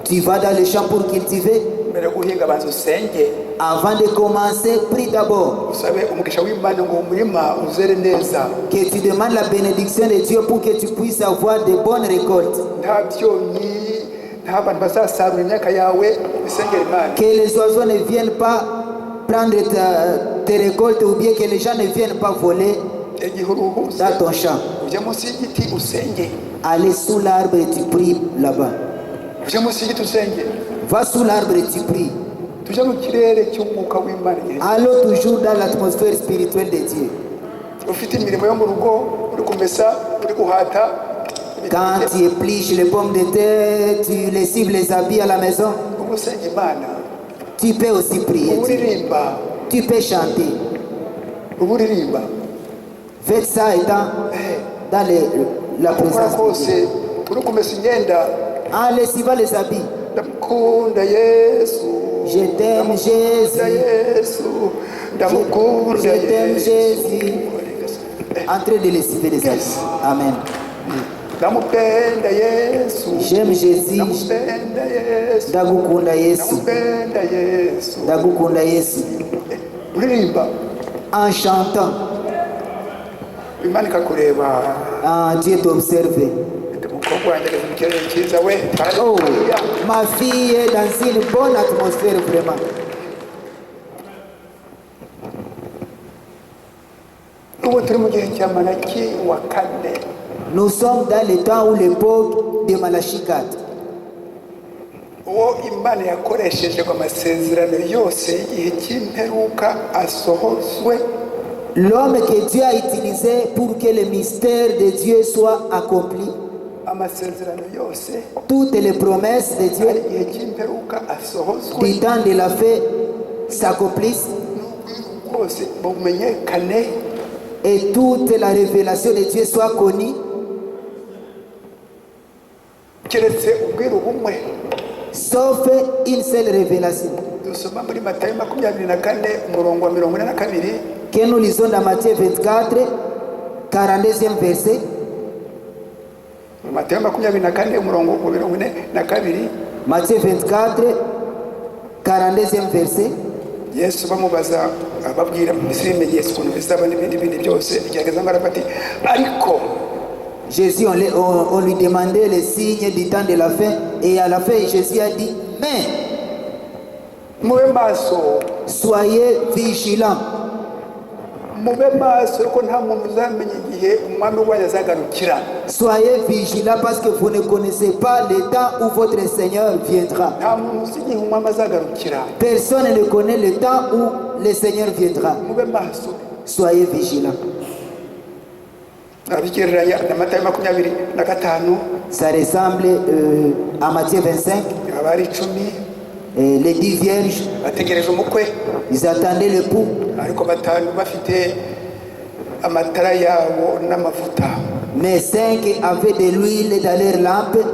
Tu vas dans les champs pour cultiver. mbere yo guhinga banza usenge, Avant de commencer, prie d'abord. usabe umugisha w'Imana ngo umurima uzere neza. Que tu demandes la bénédiction de Dieu pour que tu puisses avoir de bonnes récoltes. Nta byonyi, nta bantu bazasarura imyaka yawe, bisengera Imana. Que les oiseaux ne viennent pas prendre tes récoltes ou bien que les gens ne viennent pas voler Igihe uruhuse dans ton champ. ujya munsi y'igiti usenge, Allez sous l'arbre et tu pries là-bas. ujya munsi y'igiti usenge. Va sous l'arbre et tu pries. Tujya mu kirere cy'umwuka w'Imana. Allons toujours dans l'atmosphère spirituelle de Dieu. Ufite imirimo yo mu rugo, uri kumesa, uri guhata. Quand tu épluches les pommes de terre, tu lessives les habits à la maison, Uba usenga Imana, tu peux aussi prier uba Dieu. uririmba, Tu peux chanter. uba uririmba. Faites ça étant dans la Ukora présence de Dieu. kose, uri kumesa imyenda. En lessivant les habits. Ndamukunda Yesu. Je t'aime, Jésus. Yesu. Ndamukunda Je t'aime, Yesu. Jésus. En train de lessiver les habits. Amen. ndamupenda Yesu, J'aime Jésus. ndamupenda Yesu, Ndagukunda Yesu. ndamupenda Yesu. Ndagukunda Yesu. Uririmba En chantant, Imana ikakureba, Dieu t'observe. umukobwa wanjye ageze mu kirere cyiza we. Oh, Haleluya. ma fille est dans une bonne atmosphère vraiment. Ubu turi mu gihe cya Malaki wa kane. Nous sommes dans le temps où l'époque de Malachie 4. Uwo Imana yakoresheje ngo amasezerano yose y'igihe cy'imperuka asohozwe. L'homme que Dieu a utilisé pour que le mystère de Dieu soit accompli. Amasezerano yose Toutes les promesses de Dieu ari igihe cy'imperuka asohozwe. du temps de la fin s'accomplissent N'ubwiru bwose bumenyekane. et toute la révélation de Dieu soit connue, Keretse ubwiru bumwe sauf une seule révélation dusoma muri Matayo 24 umurongo wa 42 que nous lisons dans Matthieu 24, 42e verset. Matayo 24 umurongo wa 42 Matthieu 24, 42e verset. Yesu bamubaza ababwira isi ibimenyetso ukuntu bizaba n'ibindi byose igerageza ngo arafati ariko Jésus, on lui demandait les signes du temps de la fin, et à la fin, Jésus a dit, mais mube maso, soyez vigilants. mube maso ko nta muntu uzamenya igihe umwami wanyu azagarukira. Soyez vigilants parce que vous ne connaissez pas le temps où votre Seigneur viendra. Nta muntu uzi igihe umwami azagarukira. Personne ne connaît le temps où le Seigneur viendra. Mube maso. Soyez vigilants. Abigereranya na Matayo 25 Ça ressemble à Matthieu 25. abari 10 Les 10 vierges, bategereje umukwe ils attendaient l'époux. ariko batanu bafite amatara yabo n'amavuta. Mais 5 avaient de l'huile dans leurs lampes.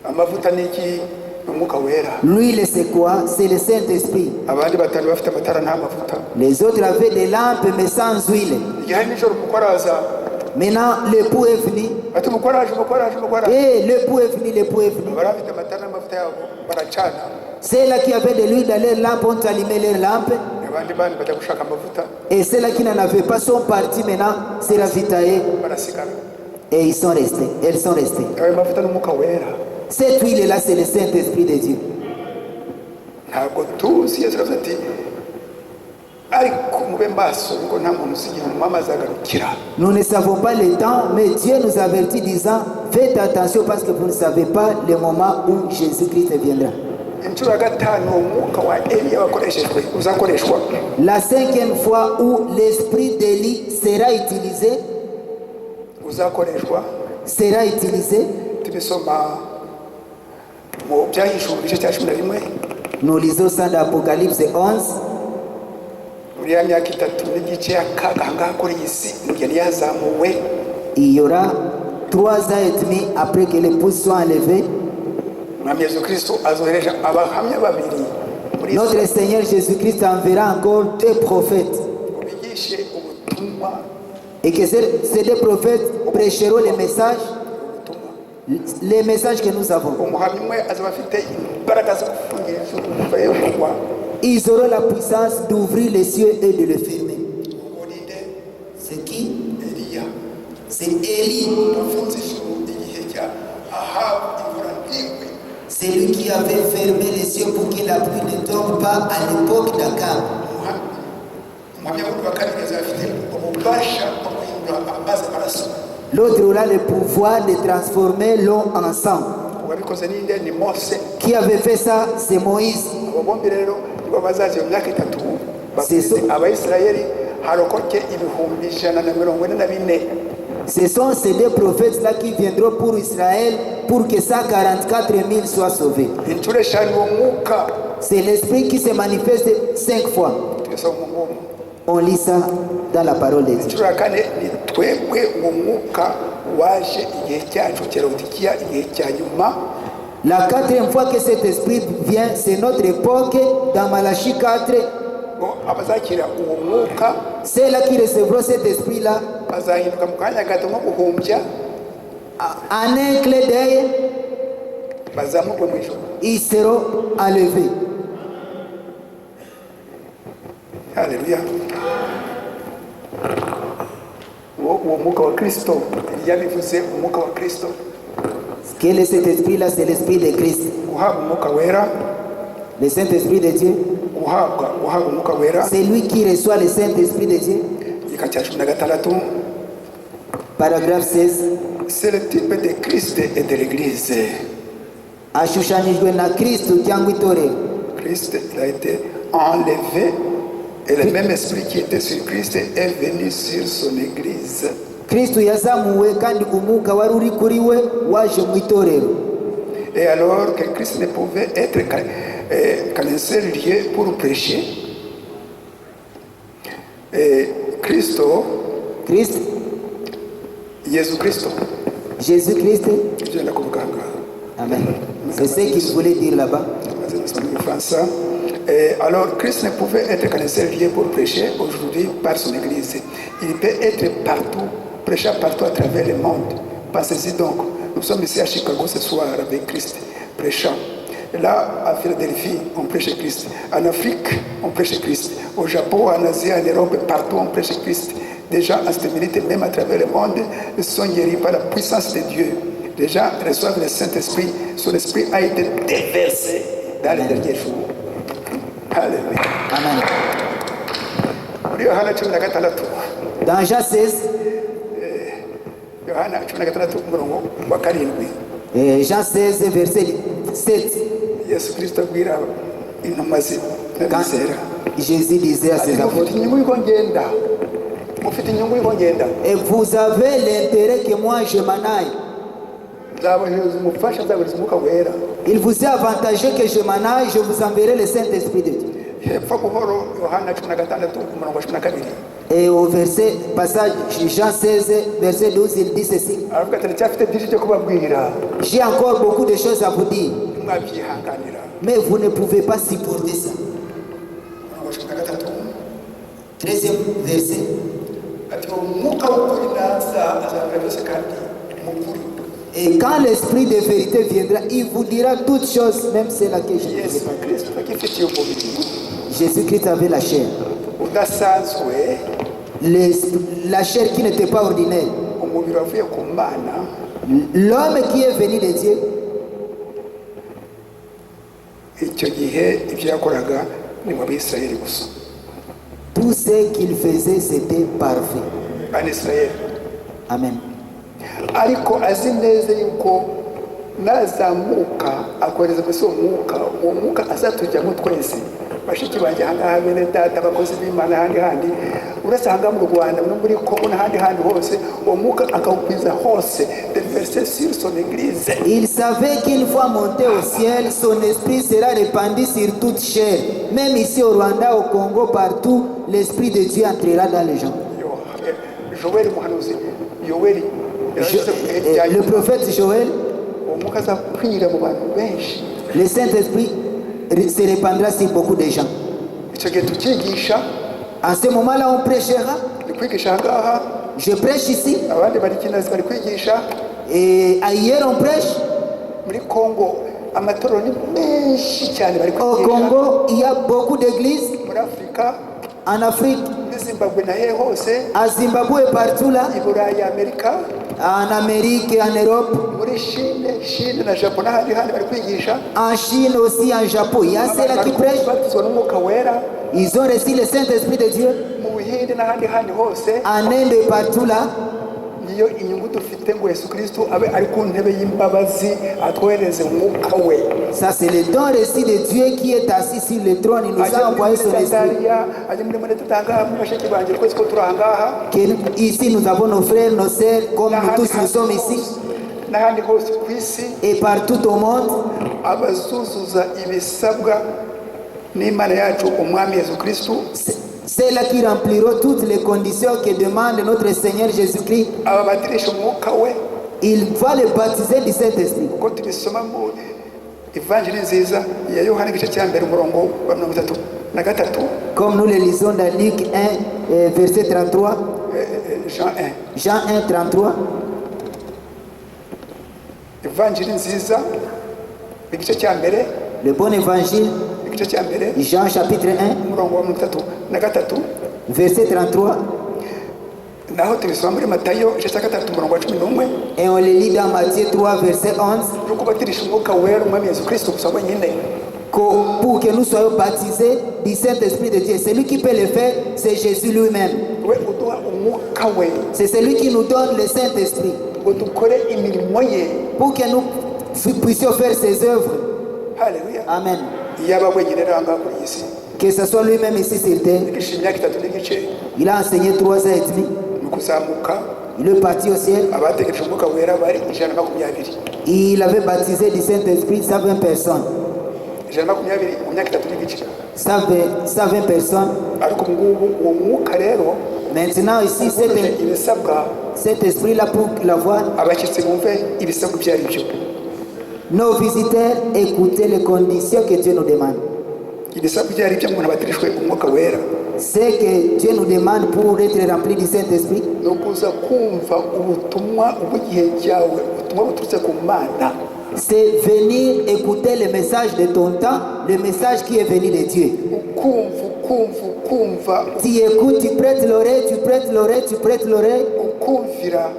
Amavuta n'iki? Umwuka wera. L'huile, c'est quoi? C'est le Saint-Esprit. Abandi batanu bafite amatara nta mavuta. Les autres avaient des lampes, mais sans huile. Igihe nijoro umukoraza Maintenant, l'époux est venu. ati umukoraje. Et l'époux est venu, l'époux est venu. Abari bafite amatara n'amavuta yabo baracana. Ceux-là qui avaient de l'huile dans leurs lampes ont allumé leurs lampes. Abandi bandi bajya gushaka amavuta Et ceux-là qui n'en avaient pas sont partis maintenant se ravitailler. barasigara. Et ils sont restés. Elles sont restées. Ayo mavuta n'umwuka wera. Cette huile-là, c'est le Saint-Esprit de Dieu. Ntabwo tuzi Yesu aravuze ati ariko mube maso ngo nta muntu uzi igihe umwami azagarukira. Nous ne savons pas le temps, mais Dieu nous avertit disant, faites attention parce que vous ne savez pas le moment où Jésus-Christ viendra. Inshuro ya gatanu umwuka wa Eliya wakoreshejwe uzakoreshwa. La 5e fois où l'esprit d'Élie sera utilisé, sera utilisé. Tubisoma mu Byahishuwe igice cya 11 Nous lisons ça dans Apocalypse 11. muri ya myaka 3 n'igice y'akaga kuri iyi si mugeni yazamuwe. Il y aura 3 ans et demi après que l'épouse soit enlevée. Mwami Yesu Kristo azohereje abahamya babiri muri Notre Seigneur Jésus-Christ enverra encore 2 prophètes. bigishe ubutumwa. Et que ces 2 prophètes prêcheront les messages que nous avons. Umuhamya umwe azaba afite imbaraga zo gufungira ijuru imvura yo kugwa. Ils auront la puissance d'ouvrir les cieux et de les fermer. C'est qui? Eliya C'est Élie. wafunze ijuru igihe cya Ahabu imvura ntigwe. C'est lui qui avait fermé les cieux pour que la pluie ne tombe pas à l'époque d'Akab. Umuhamya wundi wa kabiri azaba afite ububasha bwo guhindura amazi amaraso. L'autre aura le pouvoir de transformer l'eau en sang. Uwabikoze ninde? Ni Mose. Qui avait fait ça? C'est Moïse. Abo bombi rero nibo bazaza mu myaka 3 bafite Abayisirayeli harokoke 144. Ce sont ces 2 prophètes-là qui viendront pour Israël pour que 144 000 soient sauvés. Inshuro eshanu uwo mwuka C'est l'Esprit qui se manifeste 5 fois. tubisoma mu ngoma. On lit ça dans la parole de Dieu. Inshuro ya kane ni twebwe uwo mwuka waje igihe cyacu Laodikiya igihe cya nyuma. La 4e fois que cet esprit vient, c'est notre époque dans Malachie 4. Ngo abazakira uwo mwuka Ceux-là qui recevront cet esprit-là, bazahinduka mu kanya gato nko guhumbya. En un clin d'œil, bazamurwe mu ijuru. ils seront enlevés. Haleluya. Uwo mwuka wa Kristo yabivuze, umwuka wa Kristo Quel est cet esprit-là? C'est l'esprit de Christ. guhabwa umwuka wera, Le Saint-Esprit de Dieu. guhabwa umwuka wera. C'est lui qui reçoit le Saint-Esprit de Dieu. Igika cya 16 Paragraphe 16. c'est le type de Christ et de l'Église. Ashushanijwe na Kristo cyangwa itorero. Christ il a été enlevé et le même esprit qui était sur Christ est venu sur son Église. Kristo yazamuwe kandi umwuka wari uri kuri we waje mu itorero. Et alors que Christ ne pouvait être qu'un seul lieu pour prêcher, et Christ, Jésus-Christ, Jésus-Christ. je l'ai compris. Amen. C'est ce qu'il voulait dire là-bas. Et alors Christ ne pouvait être qu'un seul lieu pour prêcher aujourd'hui par son Église. Il peut être partout, prêchant partout à travers le monde. Pensez-y donc, nous sommes ici à Chicago ce soir avec Christ, prêchant. Et là, à Philadelphie, on prêche Christ. En Afrique, on prêche Christ. Au Japon, en Asie, en Europe, partout, on prêche Christ. Les gens, en cette minute, même à travers le monde, sont guéris par la puissance de Dieu. Les gens reçoivent le Saint-Esprit. Son esprit a été déversé dans les derniers jours. Alléluia. Amen. Muri Yohana 16, Dans Jean 16, Yohana 16 umurongo wa 7, Jean 16, verset 7. Yesu Kristo abwira intumwa ze n'abizera, Jésus disait à ses mufite apôtres, inyungu y'uko ngenda, mufite inyungu y'uko ngenda, et vous avez l'intérêt que moi je m'en aille. nzabohereza umufasha, nzabohereza umwuka wera. Il vous est avantageux que je m'en aille, je vous enverrai le Saint-Esprit de Dieu. Hepfo buhoro Yohana 16 umurongo wa 12, Et au verset, passage Jean 16, verset 12, il dit ceci. aravuga ati ndacyafite byinshi byo kubabwira, J'ai encore beaucoup de choses à vous dire, mwabyihanganira. mais vous ne pouvez pas supporter ça. Umurongo wa 13, 13e verset. ati umwuka w'ukuri naza azabwira byose kandi mu kuri. Et quand l'Esprit de vérité viendra, il vous dira toutes choses, même celles que je ne sais Yesu pas. Kristo agifitiye umubiri Jésus-Christ avait la chair. udasanzwe, La chair qui n'était pas ordinaire. umubiri wavuye ku Mana. L'homme qui est venu de Dieu, Icyo gihe ibyo yakoraga ni mu Bisirayeli gusa. tout ce qu'il faisait, c'était parfait. Bani Israeli. Amen. Ariko azi neza yuko nazamuka akohereza muri uwo mwuka azatujyamo twese. Bashiki banjye ahangaha, bene data, abakozi b'Imana ahandi uretse ahangaha mu Rwanda no muri Kongo n'ahandi hose, uwo mwuka akawukwiza hose, de verser sur son église. Il savait qu'une fois monté au ciel, son esprit sera répandu sur toute chair. Même ici au Rwanda, au Congo, partout, l'esprit de Dieu entrera dans les gens. Joël umuhanuzi, Yoweli, Le prophète Joël, uwo mwuka azakwira mu bantu benshi. le Saint-Esprit se répandra sur beaucoup de gens. Icyo gihe tukigisha, À ce moment-là, on prêchera. ni kwigisha ahangaha, Je prêche ici. abandi bari Kinazi bari kwigisha. Et ailleurs, on prêche. Muri Kongo amatorero ni menshi cyane bari Au kwigisha. Congo, il y a beaucoup d'églises. Muri Afurika, En Afrique, muri Zimbabwe na hehe hose, à Zimbabwe et partout là. i Burayi, Amerika, En Amérique et en Europe. muri Chine na Japon n'ahandi bari kwigisha. En Chine aussi, en Japon. Il y a ceux-là qui prêchent. Batizwa n'umwuka wera. Ils ont reçu le Saint-Esprit de Dieu. Mu Buhinde n'ahandi hose, En Inde et partout là. niyo inyungu dufite ngo Yesu Kristo abe ari ku ntebe y'imbabazi, atwohereze umwuka we. Ça, c'est le don reçu de Dieu qui est assis sur le trône. Il nous a envoyé son esprit. ajya muri mwe tutangaha mu bashiki banjye twese ko turi ahangaha, Ici, nous avons nos frères, nos sœurs, comme nous tous nous sommes ici. n'ahandi hose ku isi, Et partout au monde. abazuzuza ibisabwa n'Imana yacu umwami Yesu Kristo, C'est-là qui rempliront toutes les conditions que demande notre Seigneur Jésus-Christ. ababatirisha umwuka we, Il va les baptiser du Saint-Esprit. kuko tubisoma mu ivanjiri nziza ya Yohana igice cya mbere umurongo wa 33, Comme nous le lisons dans Luc 1, verset 33. Jean 1. Jean 1, 33. ivanjiri nziza igice cya mbere Le bon évangile, igice cya mbere Jean chapitre 1, umurongo wa 33 verset 33. naho tubisoma muri Matayo igice cya gatatu umurongo wa 11 Et on le lit dans Matthieu 3, verset 11. no kubatirisha umwuka wera umwami Yesu Kristo gusa wenyine Pour que nous soyons baptisés du Saint-Esprit de Dieu. Celui qui peut le faire, c'est Jésus lui-même. we uduha umwuka we C'est celui qui nous donne le Saint-Esprit. ngo dukore imirimo ye. Pour que nous puissions faire ses œuvres. Haleluya. Amen. yaba wenyine rero ngaha kuri iyi si Que ce soit lui-même ici sur terre. igisha imyaka 3 n'igice Il a enseigné 3 ans et demi. ni kuzamuka Il est parti au ciel. abategereje umwuka wera bari 120. Il avait baptisé du Saint-Esprit 120 personnes. 120 mu myaka 3 n'igice 120 personnes. ariko ngubu uwo mwuka rero Maintenant ici, ibisabwa cet esprit-là pour l'avoir, abashyitsi bumve ibisabwa ibyo ari byo. nos visiteurs écoutez les conditions que Dieu nous demande. ibisabwa ibyo ari byo umuntu abatirishwe umwuka wera Ce que Dieu nous demande pour être rempli du Saint-Esprit, ni ukuza kumva ubutumwa bw'igihe cyawe ubutumwa buturutse ku Mana. c'est venir écouter le message de ton temps, le message qui est venu de Dieu. ukumva Tu écoutes, tu prêtes l'oreille, tu prêtes l'oreille, tu prêtes l'oreille, ukumvira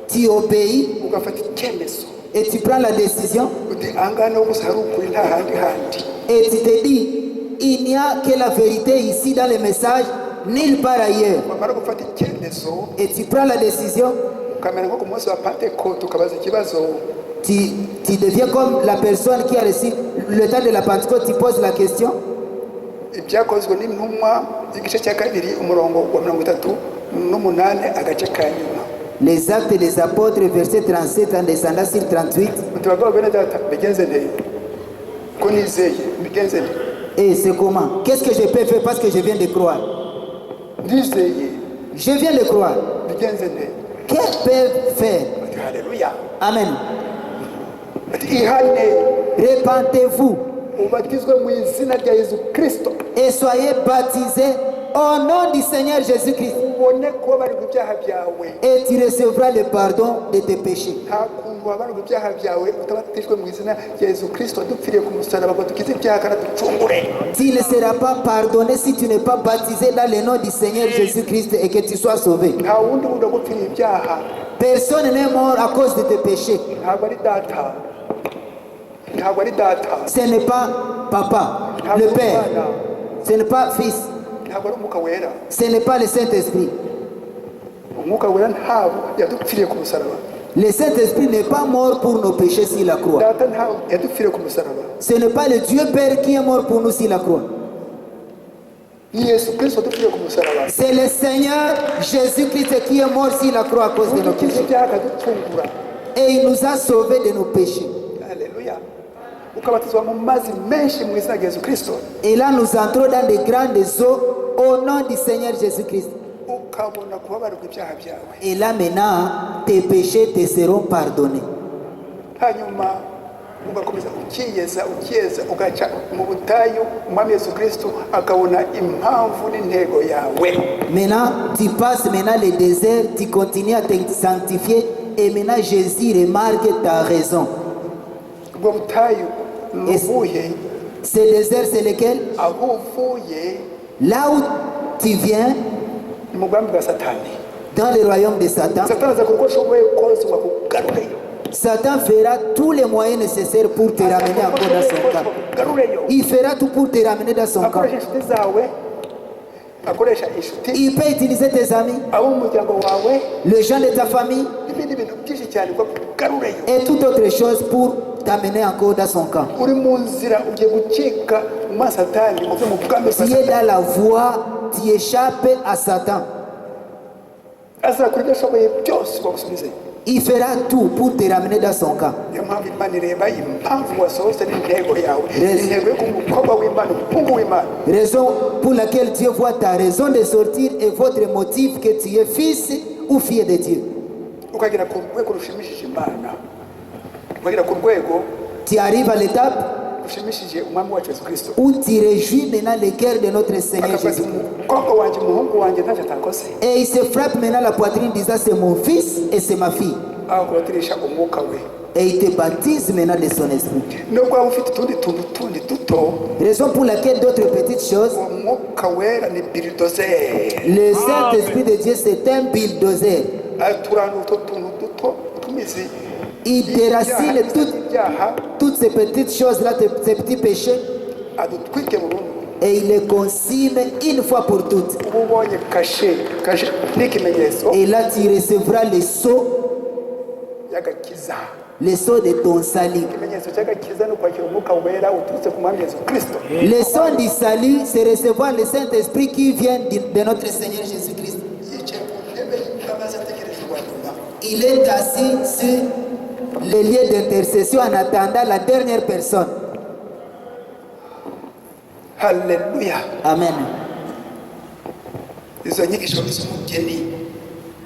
tu obéis ugafata icyemezo et tu prends la décision uti ahangaha niho gusa hari ukuri nta handi handi. et tu te dis, il n'y a que la vérité ici dans le message, nulle part ailleurs. wamara gufata icyemezo Et tu prends la décision, ukamera nko ku munsi wa Pentekote ukabaza ikibazo tu deviens comme la personne qui a reçu le temps de la Pentecôte, tu poses la question. ibyakozwe n'intumwa igice cya kabiri umurongo wa 38 agace ka nyuma. Les actes des apôtres, verset 37 en descendant sur 38. uti bagabo bene data bigenze nte ko nizeye bigenze nte Et c'est comment? Qu'est-ce que je peux faire parce que je viens de croire? ndizeye Je viens de croire. bigenze nte. Qu'est-ce que peut faire? Ati haleluya. Amen. Ati ihane Repentez-vous ubatizwe mu izina rya Yesu Kristo et soyez baptisés au nom du Seigneur Jésus-Christ. ubone kubabarirwa ibyaha byawe. Et tu recevras le pardon de tes péchés. nta kuntu wabarirwa ibyaha byawe utabatijwe mu izina rya Yesu Kristo dupfiriye ku musaraba ngo dukize ibyaha kandi ducungure. Tu ne seras pas pardonné si tu n'es pas baptisé dans le nom du Seigneur Jésus-Christ et que tu sois sauvé. nta wundi wundi wagupfiriye ibyaha. Personne n'est mort à cause de tes péchés. ntabwo ari data ntabwo ari data Ce n'est pas papa, le Père. Ce n'est pas fils. ntabwo ari umwuka wera. Ce n'est pas le Saint-Esprit. umwuka wera ntabwo yadupfiriye ku musaraba. Le Saint-Esprit n'est pas mort pour nos péchés sur la croix. data ntabwo yadupfiriye ku musaraba. Ce n'est pas le Dieu Père qui est mort pour nous sur la croix. ni Yesu Kristo wadupfiriye ku musaraba. C'est le Seigneur Jésus-Christ qui est mort sur la croix à cause de nos udukize péchés. ibyaha akaducungura. Et il nous a sauvés de nos péchés. haleluya. ukabatizwa mu mazi menshi mu izina rya Yesu Kristo. Et là, nous entrons dans des grandes eaux au nom du Seigneur Jésus-Christ. ukabona kubabarirwa ibyaha byawe. Et là, maintenant, tes péchés te seront pardonnés. hanyuma ugakomeza ukiyeza ugaca mu butayu umwami Yesu Kristo akabona impamvu n'intego yawe. Maintenant, tu passes maintenant le désert, tu continues à te sanctifier. Et maintenant, Jésus remarque ta raison. ubwo butayu ni ubuhe? Ce désert, c'est lequel? aho uvuye Là où tu viens, ni mu bwami bwa Satani. dans le royaume de Satan, Satani aza kuko ashoboye kose ngo akugarureyo. Satan fera tous les moyens nécessaires pour te ramener encore dans son camp. akugarureyo. Il fera tout pour te ramener dans son camp. akoresha inshuti zawe, akoresha inshuti, Il peut utiliser tes amis, abo mu muryango wawe, les gens de ta famille n'ibindi bintu byinshi cyane ngo akugarureyo. et toute autre chose pour t'amener encore dans son camp. uri mu nzira ugiye gucika mu maso Satani uve mu bwami bwa Tu es Satani. dans la voie, tu échappes à Satan. azakora ibyo ashoboye byose ngo agusubize. Il fera tout pour te ramener dans son camp. niyo mpamvu Imana ireba impamvu wasohotse n'intego yawe. Yes. intego yo kuba umukobwa w'Imana, umuhungu w'Imana. Raison pour laquelle Dieu voit ta raison de sortir et votre motif que tu es fils ou fille de Dieu. ukagera ku rwego rushimishije Imana, ukagera ku rwego Tu arrives à l'étape rushimishije umwami wacu Yesu Kristo. où tu réjouis maintenant le cœur de notre Seigneur akabaza Jésus. umukobwa wanjye, umuhungu wanjye ntacyo atakoze. Et il se frappe maintenant la poitrine disant c'est mon fils et c'est ma fille. aho kubatirisha umwuka we. Et il te baptise maintenant de son esprit. nubwo waba ufite utundi tuntu tundi duto, Raison pour laquelle d'autres petites choses, uwo mwuka wera ni bulldozer. le Saint-Esprit de Dieu c'est un bulldozer. aturana utwo tuntu duto tumizi Il déracine ibyaha, toutes ces petites choses-là, ces petits péchés, adutwike burundu. et il les consume une fois pour toutes. uba ubonye kashe n'ikimenyetso Et là, tu recevras le sceau de ton salut. ikimenyetso cy'agakiza ni ukwakira umwuka wera uturutse ku mwami Yesu Kristo. Le sceau du salut, c'est recevoir le Saint-Esprit qui vient de notre Seigneur Jésus-Christ. yicaye ku ntebe y'imbabazi ategereje uwanyuma. Il est assis sur le lieu d'intercession en attendant la dernière personne. Haleluya. Amen. izo nyigisho z'umugeni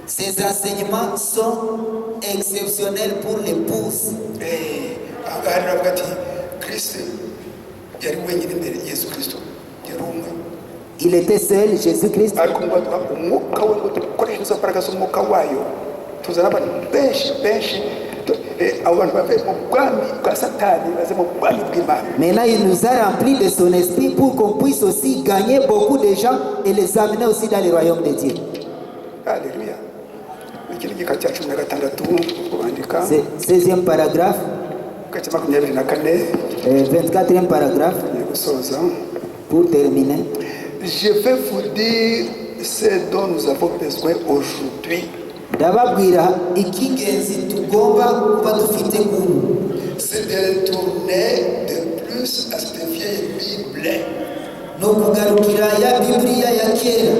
Ces enseignements sont exceptionnels pour l'épouse. ahangaha riravuga ati Kristo yari wenyine imbere Yesu Kristo yari umwe, Il était seul, Jésus-Christ. ariko ngo aduha umwuka we ngo dukoreshe izo mbaraga z'umwuka wayo tuzana abantu benshi abo bantu bavuye mu bwami bwa Satani baze mu bwami bw'Imana. Maintenant, il nous a remplis de son esprit pour qu'on puisse aussi gagner beaucoup de gens et les amener aussi dans le royaume de Dieu. Haleluya. iki ni igika cya 16 kubandika, C'est 16e paragraphe, igika cya 24, 24e paragraphe, ngiye gusoza. pour terminer. Je vais vous dire ce dont nous avons besoin aujourd'hui. Ndababwira icy'ingenzi tugomba kuba dufite ubu. C'est de retourner de plus à cette vieille Bible. Ni ukugarukira ya Bibiliya ya kera.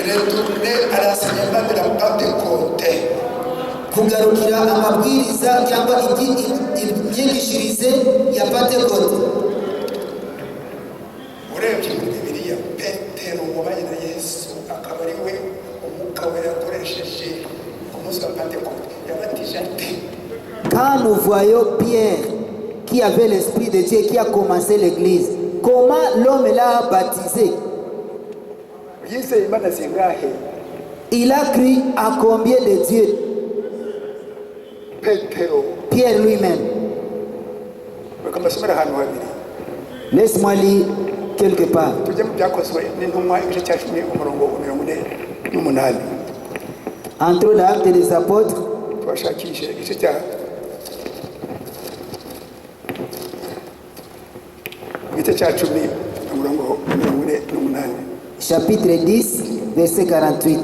Retourner à l'enseignement de la Pentecôte. Kugarukira amabwiriza cyangwa imyigishirize ya Pentekote. urebye muri Bibiliya, Petero wabanye na Yesu akaba ari we umwuka we yakoresheje ku munsi wa Pentecôte. yabatije ate? Quand nous voyons Pierre qui avait l'Esprit de Dieu qui a commencé l'église, comment l'homme l'a baptisé? yizeye Imana zingahe? Il a cru à combien de Dieu? Petero. Pierre lui-même. bakamasomera ahantu habiri. Laisse-moi lire quelque part. tujye mu byakozwe n'intumwa igice cya 10 umurongo wa 48. Entrons dans l'Acte des Apôtres, tubashakishe igice cya igice cya 10 umurongo wa 48. chapitre 10, verset 48.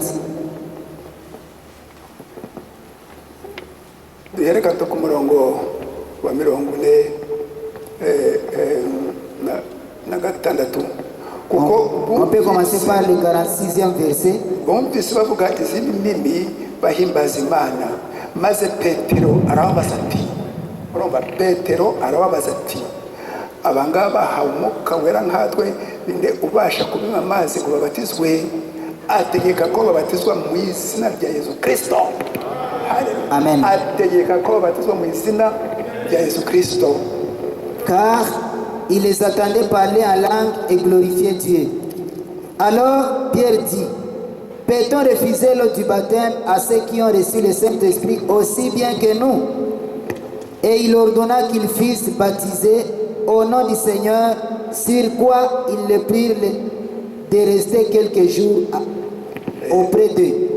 duhere gato ku murongo wa 46 na gatandatu. kuko On peut commencer par le 46e verset. bumvise bavuga izindi ndimi bahimbaza Imana, maze Petero arababaza ati, urumva Petero arababaza ati, abangaba bahawe umwuka wera nkatwe, ninde ubasha kunywa amazi ngo babatizwe? Ategeka ko babatizwa mu izina rya Yesu Kristo. Amen. Ategeka ko babatizwa mu izina rya Yesu Kristo. Car il les attendait parler en langue et glorifier Dieu. Alors Pierre dit, peut-on refuser l'eau du baptême à ceux qui ont reçu le Saint-Esprit aussi bien que nous? Et il ordonna qu'ils fussent baptisés au nom du Seigneur, sur quoi ils le prirent de rester quelques jours auprès d'eux.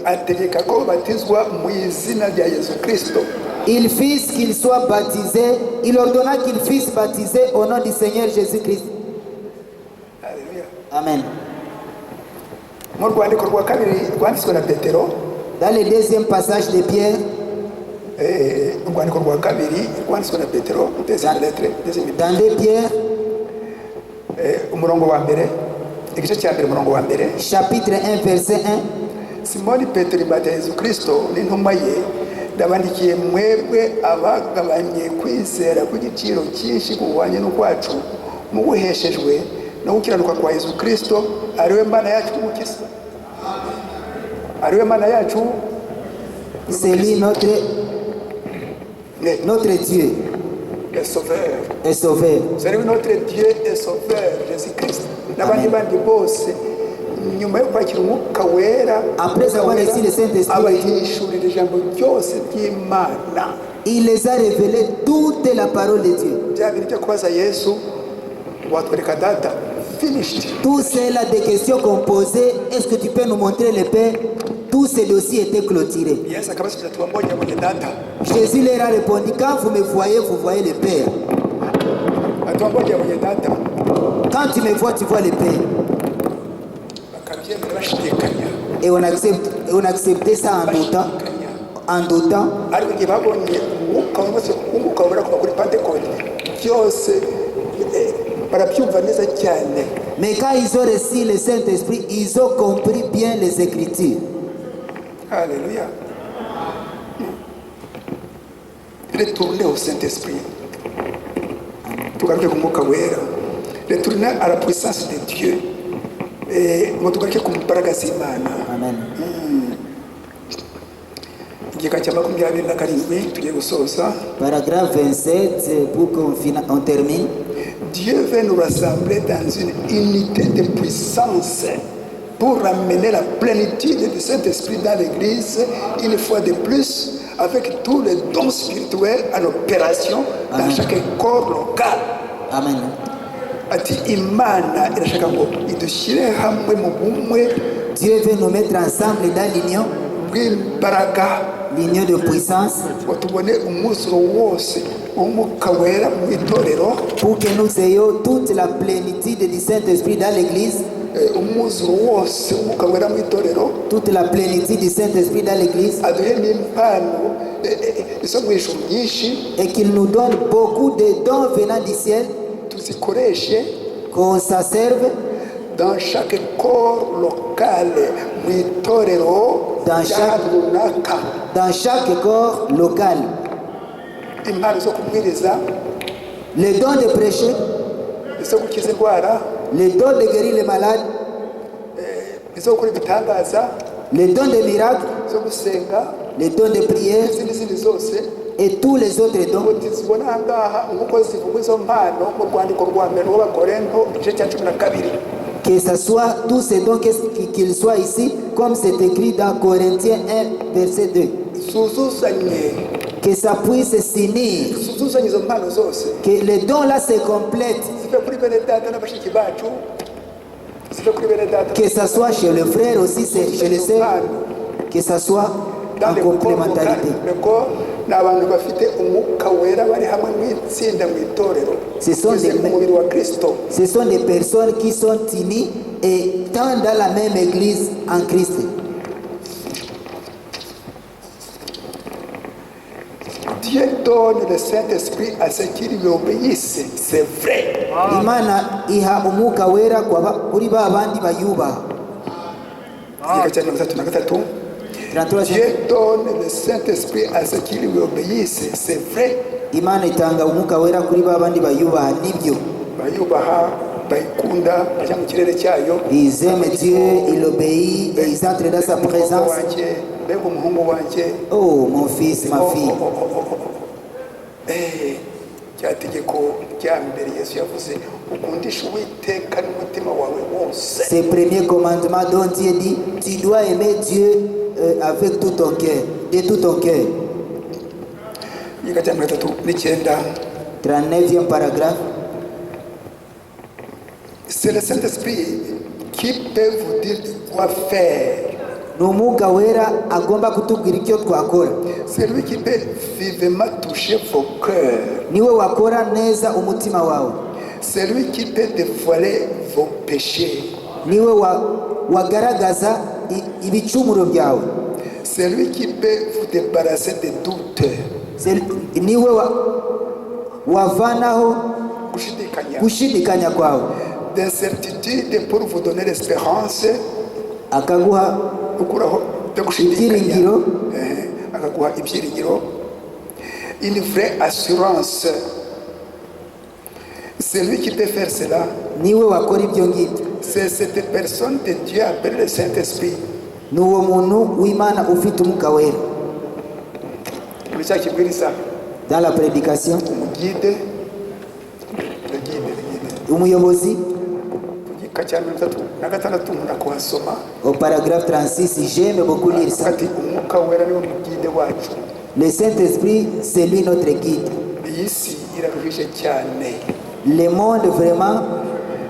Ategeka ko babatizwa mu izina rya Yesu Kristo. Il fit qu'ils soient baptisés, il ordonna qu'ils fussent baptisés au nom du Seigneur Jésus-Christ. Haleluya. Amen. Mu rwandiko rwa kabiri rwanditswe na Petero, Dans le deuxième passage de Pierre, urwandiko rwa kabiri rwanditswe na Petero, deuxième lettre, dans 2 Pierre, umurongo wa mbere, igice cya mbere umurongo wa mbere. chapitre 1, verset 1. Simoni Petero imbata ya Yesu Kristo n'intumwa ye, ndabandikiye mwebwe abagabanye kwizera ku giciro cyinshi kubuhwanye n'ukwacu, mubuheshejwe no gukiranuka kwa Yesu Kristo, ariwe Mana yacu umukiza. Ariwe Mana yacu, C'est lui notre Dieu le Sauveur. et Sauveur. C'est lui notre Dieu et Sauveur, Jésus Christ. N'abandi bandi bose nyuma yo kwakira umwuka wera Après avoir reçu le Saint-Esprit, abahishurira ijambo ryose ry'Imana. il les a révélé toute la parole de Dieu. Bya bintu byo kubaza Yesu watwereka data finished. Tout cela des questions qu'on posait, est-ce que tu peux nous montrer le Père? Tous ces dossiers étaient clôturés. Yesu akabasubiza ati wambonye data. Jésus leur a répondu, quand vous me voyez, vous voyez le Père. Ati wambonye data. Quand tu me vois, tu vois le Père. Bakabyemera bashidikanya. Et on acceptait ça en doutant. Ariko igihe babonye umwuka wera kuva kuri Pentecote byose barabyumva neza cyane. Mais quand ils ont reçu le Saint-Esprit, ils ont compris bien les Écritures. Alléluia. Retournez au Saint-Esprit. Tugaruke ku mwuka wera. Retournez à la puissance de Dieu. Ngo tugaruke ku mbaraga z'Imana. Amen. Igika cya 27 tugiye gusoza. Paragraphe 27, pour qu'on termine. Dieu veut nous rassembler dans une unité de puissance pour ramener la plénitude du Saint-Esprit dans l'Église une fois de plus, avec tous les dons spirituels en opération dans chaque corps local. Amen. Ati Imana irashaka ngo idushyire hamwe mu bumwe Dieu veut nous mettre ensemble dans l'union, bw'imbaraga l'union de puissance, ngo tubone umwuzuro wose w'umwuka wera mu itorero, pour que nous ayons toute la plénitude du Saint-Esprit dans l'Église, umwuzuro wose w'umwuka wera mu itorero, toute la plénitude du Saint-Esprit dans l'Église, aduhe n'impano izo mu ijuru nyinshi, et qu'il nous donne beaucoup de dons venant du ciel, tuzikoreshe qu'on s'en serve dans chaque corps local mu itorero runaka. dans chaque corps local. Impano zo kubwiriza, Les dons de prêcher, izo gukiza indwara, les dons de guérir les malades, izo gukora ibitangaza, les dons de miracles, izo gusenga, les dons de prière n'izindi zose et tous les autres dons. tuzibona aha ngaha nk'uko zivugwa izo mpano mu rwandiko rwa mbere rw'Abakorinto igice cya 12. Que ce soit tous ces dons, qu'ils soient ici, comme c'est écrit dans Corinthiens 1, verset 2. Suzuzanye, Que ça puisse s'unir, suzuzanye izo mpano zose que les dons là se complètent, zive kuri bene data n'abashiki bacu, zive kuri bene data, que ça soit chez le frère aussi, chez les sœurs, que ça soit en complémentarité. ni abantu bafite umwuka wera bari hamwe mu itsinda mu itorero, mu mubiri wa Kristo. Ce sont des personnes qui sont unies et tant dans la même église en Christ. Dieu donne le Saint-Esprit à ceux qui lui obéissent, c'est vrai. Imana iha umwuka wera kuri ba bandi bayubaha. Igika cya 33. Dieu donne le Saint-Esprit à ceux qui lui obéissent, c'est vrai. Imana itanga umwuka wera kuri ba bandi bayubaha, nibyo. Bayubaha, bayikunda, bajya mu kirere cyayo. Ils aiment Dieu, ils obéissent et ils entrent dans sa présence. Mbega umuhungu wanjye, Oh, mon fils, ma fille. cya tegeko rya mbere Yesu yavuze, ukundisha Uwiteka n'umutima wawe wose. C'est le premier commandement dont Dieu dit, tu dois aimer Dieu avec tout ton cœur, de tout ton cœur. Igika cya 39. 39e paragraphe. C'est le Saint-Esprit qui peut vous dire quoi faire. Ni umwuka wera agomba kutubwira icyo twakora. C'est lui qui peut vivement toucher vos cœurs. Niwe wakora neza umutima wawe. C'est lui qui peut dévoiler vos péchés. Niwe wagaragaza ibicumuro byawe. C'est lui qui peut vous débarrasser des doutes. Niwe wavanaho gushidikanya kwawe. D'incertitude pour vous donner l'espérance. Akaguha ibyiringiro. Akaguha ibyiringiro. Une vraie assurance. C'est lui qui peut faire cela. Niwe wakora ibyo ngibyo. C'est cette personne de Dieu appelée le Saint-Esprit. Ni uwo muntu w'Imana ufite umwuka wera. Dans la prédication, umuyobozi, igika cya 36 umuntu akuhasoma Au paragraphe 36, j'aime beaucoup lire ça. ati umwuka wera niwo mugide wacu. Le Saint-Esprit, c'est lui notre guide. Iyi si iraruhije cyane, Le monde, vraiment,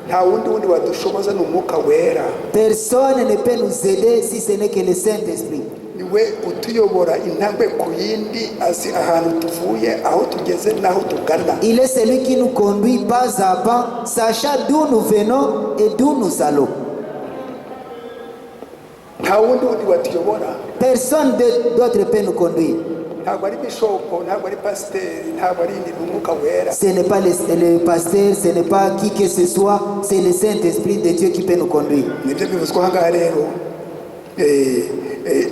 nta wundi wadushoboza ni umwuka wera. personne ne peut nous aider si ce n'est que le Saint-Esprit. Niwe utuyobora intambwe ku yindi, azi ahantu tuvuye, aho tugeze n'aho tugana. Il est celui qui nous conduit pas à pas, sachant d'où nous venons et d'où nous allons. Nta wundi watuyobora. Personne d'autre peut nous conduire. Ntabwo ari bishopo, ntabwo ari pasiteri, ntabwo ari indi, ni umwuka wera. Ce n'est pas le pasteur, ce n'est pas qui que ce soit, c'est le Saint-Esprit de Dieu qui peut nous conduire. Nibyo bivuzwa aha ngaha rero.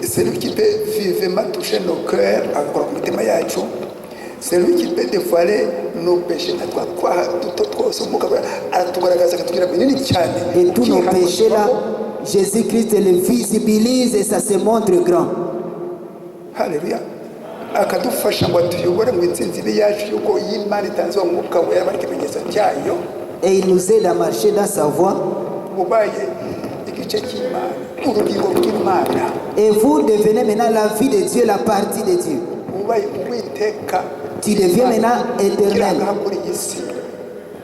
C'est lui qui peut vivement toucher nos cœurs, agakora ku mitima yacu. C'est lui qui peut dévoiler nos péchés. Et tous nos péchés là, Jésus-Christ les visibilise et ça se montre grand. Alléluia. Akadufasha ngo tuyobore mu nsinzire yacu yuko y'Imana itanze umwuka wera bari kimenyetso cyayo. Et il nous aide à marcher dans sa voie. Mubaye igice cy'Imana, urugingo rw'Imana. Et vous devenez maintenant la vie de Dieu, la partie de Dieu. Mubaye uwiteka. Tu deviens maintenant éternel.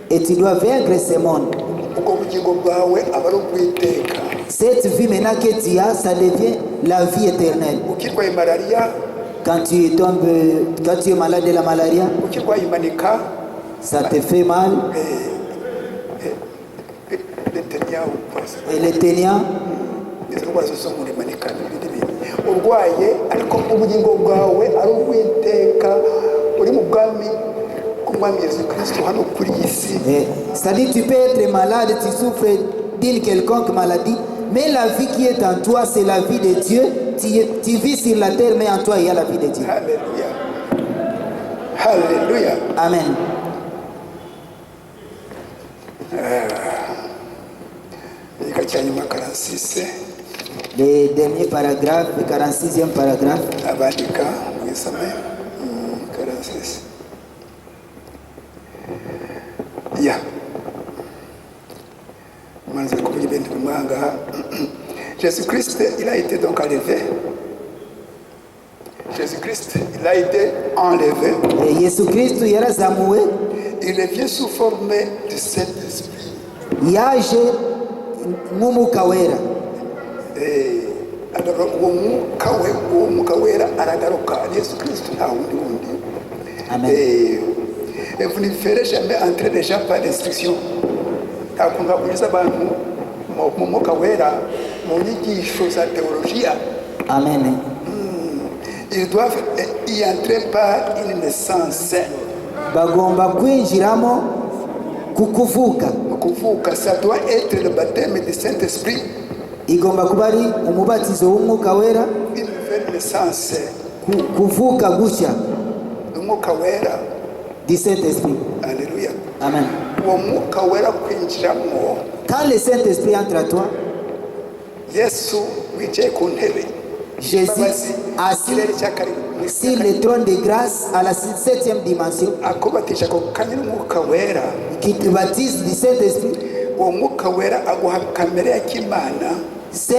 Et tu dois vaincre ce monde. Cette vie maintenant que tu as, ça devient la vie éternelle. Quand tu es malade de la malaria, ça te fait mal. Et les ténias, urwaye ariko ubugingo bwawe ari uwiteka uri mu bwami bw'umwami Yesu Kristo hano kuri iyi si. C'est-à-dire tu peux être malade, tu souffres d'une quelconque maladie, mais la vie qui est en toi, c'est la vie de Dieu. Tu vis sur la terre, mais en toi, il y a la vie de Dieu. Alléluia. Alléluia. Amen. Le dernier paragraphe, le 46e paragraphe. Abandika, mwisome. 46. Ya. Manze kuvuga ibintu bimwanga. Jésus-Christ, il a été donc enlevé. Jésus-Christ, il a été enlevé. Et Jésus-Christ, yarazamuwe. Il revient sous forme du Saint-Esprit. Yaje nk'umwuka wera. uwo mwuka wera aragaruka. Yesu Kristo nta wundi. Amen. Vous ne ferez jamais entrer les gens par l'instruction. Nta kuntu bakunyuza abantu mu mwuka wera mu nyigisho za teologia. Amen. Ils doivent y entrer par une naissance. Bagomba kwinjiramo kukuvuka. Kuvuka, ça doit être le baptême du Saint-Esprit. Igomba kuba ari umubatizo w'umwuka wera. Une nouvelle naissance. Kuvuka gushya. Umwuka wera. Du Saint-Esprit. Alléluia. Amen. Uwo mwuka wera kwinjiramo. Quand le Saint-Esprit entre à toi, Yesu wicaye ku ntebe. Jésus assis sur le trône de grâce à la 7e dimension, akubatisha ko kanya n'umwuka wera, qui te baptise du Saint-Esprit. uwo mwuka wera aguha kamere ya kimana. Ce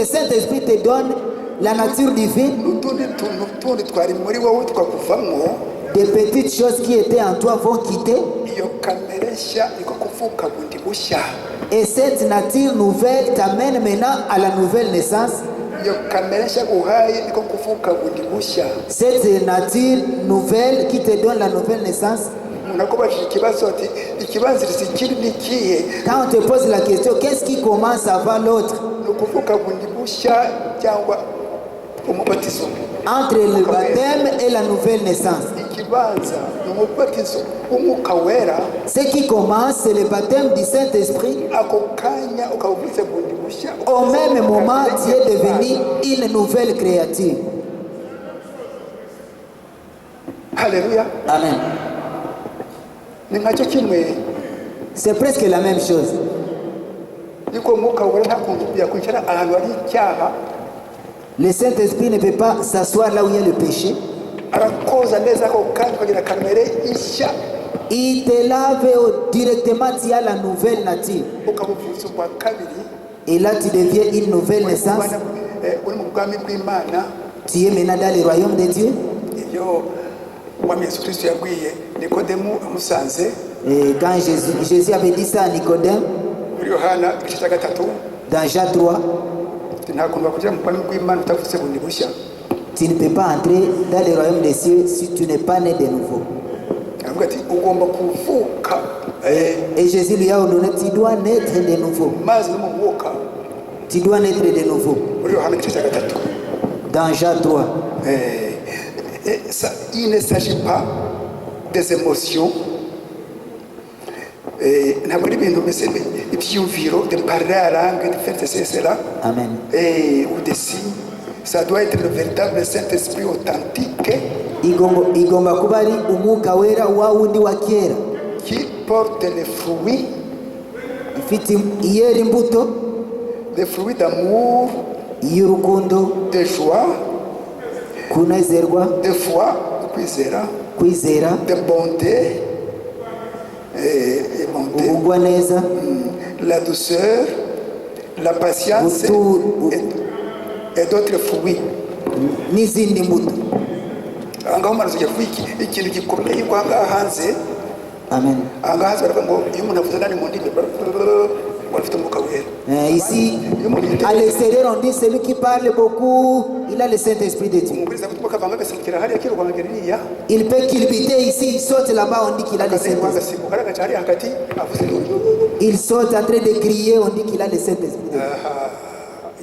Saint-Esprit te donne la nature divine. N'utundi tuntu tundi twari muri wowe twakuvamo. Des petites choses qui étaient en toi vont quitter. Iyo kamere nshya niko kuvuka bundi bushya. Et cette nature nouvelle t'amène maintenant à la nouvelle naissance. Cette nature nouvelle qui te donne la nouvelle naissance. Quand on te pose la question, qu'est-ce qui commence avant l'autre? Entre le baptême et la nouvelle naissance. Ce qui commence, c'est le baptême du Saint-Esprit. Au même moment, tu es devenu une nouvelle créature. Alléluia. Amen. C'est presque la même chose. Le Saint-Esprit ne peut pas s'asseoir là où il y a le péché. Il te lave directement, tu as la nouvelle nature. ukaba uvutse ubwa kabiri Et là, tu deviens une nouvelle naissance. uri mu bwami bw'Imana. Tu es maintenant dans le royaume de Dieu. Iyo umwami Yesu Kristo yabwiye Nikodemu amusanze Et quand Jésus avait dit ça à Nicodème, muri Yohana igice cya gatatu, dans Jean 3, nta kuntu wakugera mu bwami bw'Imana utavutse bundi bushya. tu ne peux pas entrer dans le royaume des cieux si tu n'es pas né de nouveau. Aravuga ati ugomba kuvuka Et Jésus lui a ordonné, tu dois naître de nouveau. mazi no mu mwuka. Tu dois naître de nouveau. Muri Yohana igice cya gatatu. Dans Jean 3. Il ne s'agit pas des émotions. Ntabwo ari ibintu mbese ibyiyumviro de parler à langue de faire cela. Amen. Ou des signes. Ça doit être le véritable Saint-Esprit authentique Igomba kuba ari umwuka wera wa wundi wa kera. qui porte les fruits, Ifite iyera imbuto des fruits d'amour, y'urukundo, de joie, kunezerwa, de foi, kwizera, kwizera, de bonté, et bonté, ubugwaneza, la douceur, la patience et d'autres fruits. n'izindi mbuto. Ahangaha umaze ujya kuba ikintu gikomeye ko ahangaha hanze. Amen. Ahangaha hanze baravuga ngo iyo umuntu avuze nani mu ndimi afite umwuka wera. Ici, à l'extérieur, on dit celui qui parle beaucoup, il a le Saint-Esprit de Dieu. Umubwiriza kutuba akavanga agasimukira hariya akirukanka iriya. Il peut culbuter ici, il saute là-bas, on dit qu'il a le Saint-Esprit. Agasimbuka agaca hariya hagati avuze Il saute en train de crier, on dit qu'il a le Saint-Esprit de Dieu.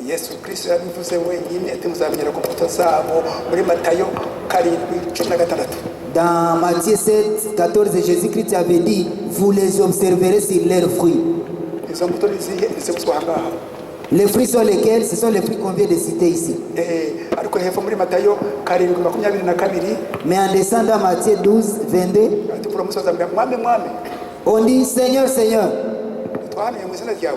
Yesu Kristo yabivuze wenyine ati muzamenyera ku mbuto zabo muri Matayo 7:16. Dans Matthieu 7, 14, Jésus-Christ avait dit, vous les observerez sur leurs fruits. Izo mbuto nizihe nizibuzwa ahangaha. Les fruits sont lesquels? Ce sont les fruits qu'on vient de citer ici. Ariko hepfo muri Matayo 7:22 Mais en descendant Matthieu 12, 22, ati kuri musozi ambwira mwami mwami on dit, Seigneur, Seigneur, twahanuye mu izina ryawe,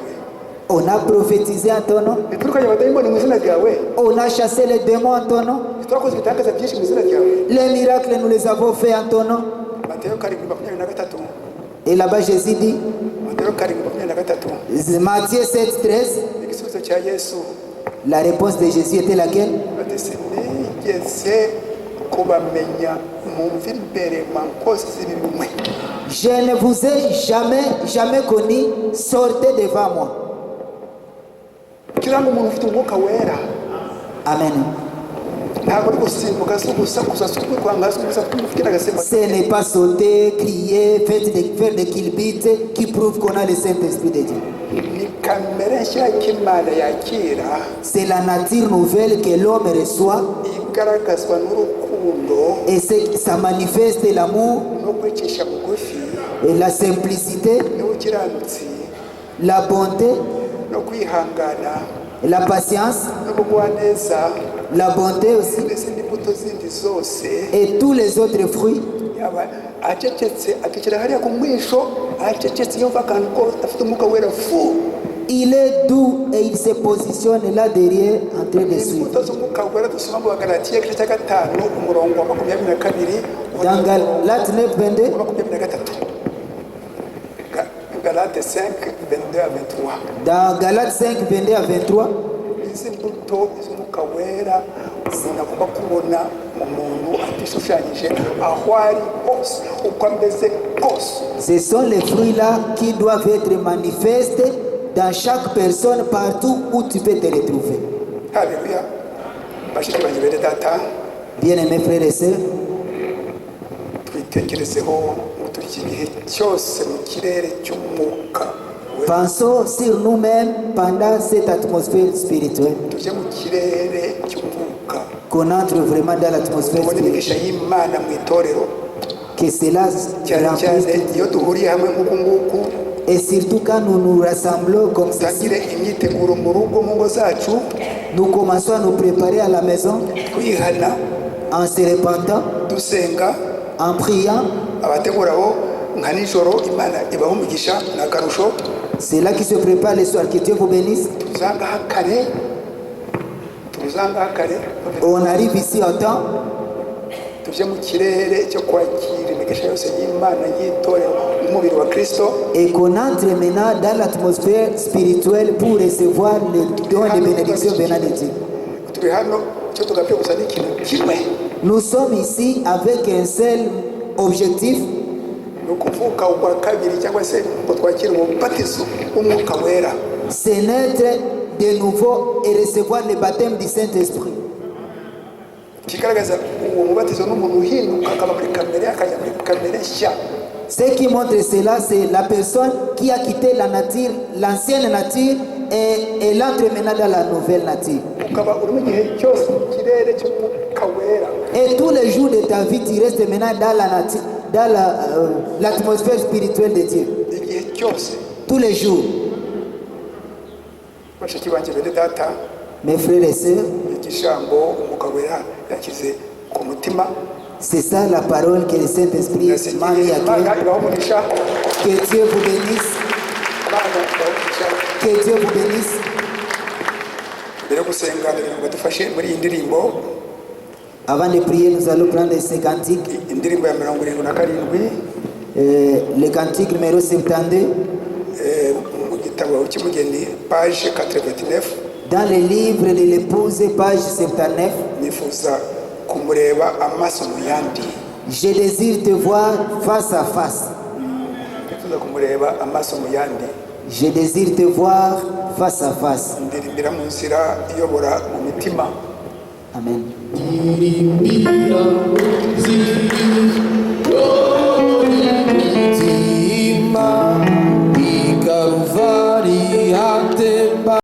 on a prophétisé en ton nom, ntiturukanye abadayimoni mu izina ryawe, on a chassé les démons en ton nom, twakoze ibitangaza byinshi mu izina ryawe. les miracles, nous les avons fait en ton nom. Matayo 7:23. Et là-bas, Jésus dit, Matayo 7:23. Matthieu 7, 13, Igisubizo cya Yesu la réponse de Jésus était laquelle? ati sinigeze kubamenya mwumva imbere mwankozi z'ibimwe. Je ne vous ai jamais connu, sortez devant moi. Kiranga umuntu ufite umwuka wera Amen. ntabwo ari gusimbuka si ugusakuza si ukwikwangaza si ufite agasimba. Ce n'est pas sauter, crier, faire des kilbites qui prouvent qu'on a le Saint-Esprit de Dieu. Ni kamere nshya y'Imana yakira C'est la nature nouvelle que l'homme reçoit igaragazwa n'urukundo et ça manifeste l'amour no kwicisha bugufi et la simplicité, n'ubukiranutsi la bonté, no kwihangana la patience, n'ubugwaneza la bonté aussi n'izindi mbuto zindi zose. et tous les autres fruits. Yaba acecetse akicira hariya ku mwisho acecetse yumva akantu ko afite umwuka wera fu. Il est doux et il se positionne là derrière en train de suivre. Imbuto z'umwuka wera dusoma mu Bagalatiya igice cya 5 umurongo wa 22 Dans Galates 9, 22, 23. Galates 5, 22 à 23. dans Galates 5, 22 à 23, Izi mbuto z'umwuka wera zinagomba kubona mu muntu atishushanyije aho ari hose uko ameze kose. ce sont les fruits-là qui doivent être manifestés dans chaque personne, partout où tu peux te retrouver. Haleluya. Bashiki banjye bene data, Bien-aimés frères et sœurs, twitekerezeho muri iki gihe cyose mu kirere cy'umwuka wera. pensons sur nous-mêmes pendant cette atmosphère spirituelle, Tujye mu kirere cy'umwuka qu'on entre vraiment dans l'atmosphère tubone imigisha spirituelle, y'Imana mu itorero que cela cyane remplisse cyane iyo duhuriye hamwe nk'uku nguku et surtout quand nous nous rassemblons comme ça, tugire imyiteguro mu rugo mu ngo zacu nous commençons à nous préparer à la maison twihana en se repentant, dusenga en priant. abateguraho nka nijoro Imana ibaho umugisha n'akarusho. C'est là qui se prépare le soir. Que Dieu vous bénisse. tuzangaha kare On arrive ici en temps tujye mu kirere cyo kwakira imigisha yose y'Imana y'itorero umubiri wa Kristo, et qu'on entre maintenant dans l'atmosphère spirituelle pour recevoir les dons de bénédiction venant de Dieu. turi hano cyo tugapfa gusa n'ikintu kimwe, Nous sommes ici avec un seul objectif, ni ukuvuka ubwa kabiri cyangwa se ngo twakire umubatizo w'umwuka wera. c'est naître de nouveau et recevoir le baptême du Saint-Esprit. Kigaragaza uwo mubatizo n'umuntu uhinduka akaba muri kamere akajya muri kamere nshya. Ce qui montre cela, c'est la personne qui a quitté la nature, l'ancienne nature, et elle entre maintenant dans la nouvelle nature. Ukaba uri mu gihe cyose mu kirere cy'umwuka wera. Et tous les jours de ta vie, tu restes maintenant dans la nature, dans l'atmosphère spirituelle de Dieu. Igihe cyose. Tous les jours. Bashiki banjye bene data, Mes frères et sœurs, igishambo umwuka wera yakize ku mutima. c'est ça la parole que le Saint-Esprit m'a mis à Imana cœur. ibahe umugisha. Que Dieu vous bénisse. Imana ibahe umugisha. Que Dieu vous bénisse. Mbere yo gusenga ndagira ngo dufashe muri iyi ndirimbo, Avant de prier, nous allons prendre ces cantiques. indirimbo ya 77, Le cantique numéro 72. mu gitabo cy'umugeni page 89. Dans le livre de l'épouse, page 79. Nifuza kumureba amaso mu yandi. Je désire te voir face à face. Nifuza kumureba amaso mu yandi. Je désire te voir face à face. Ndirimbira mu nzira iyobora mu mitima. Amen. Dirimbira,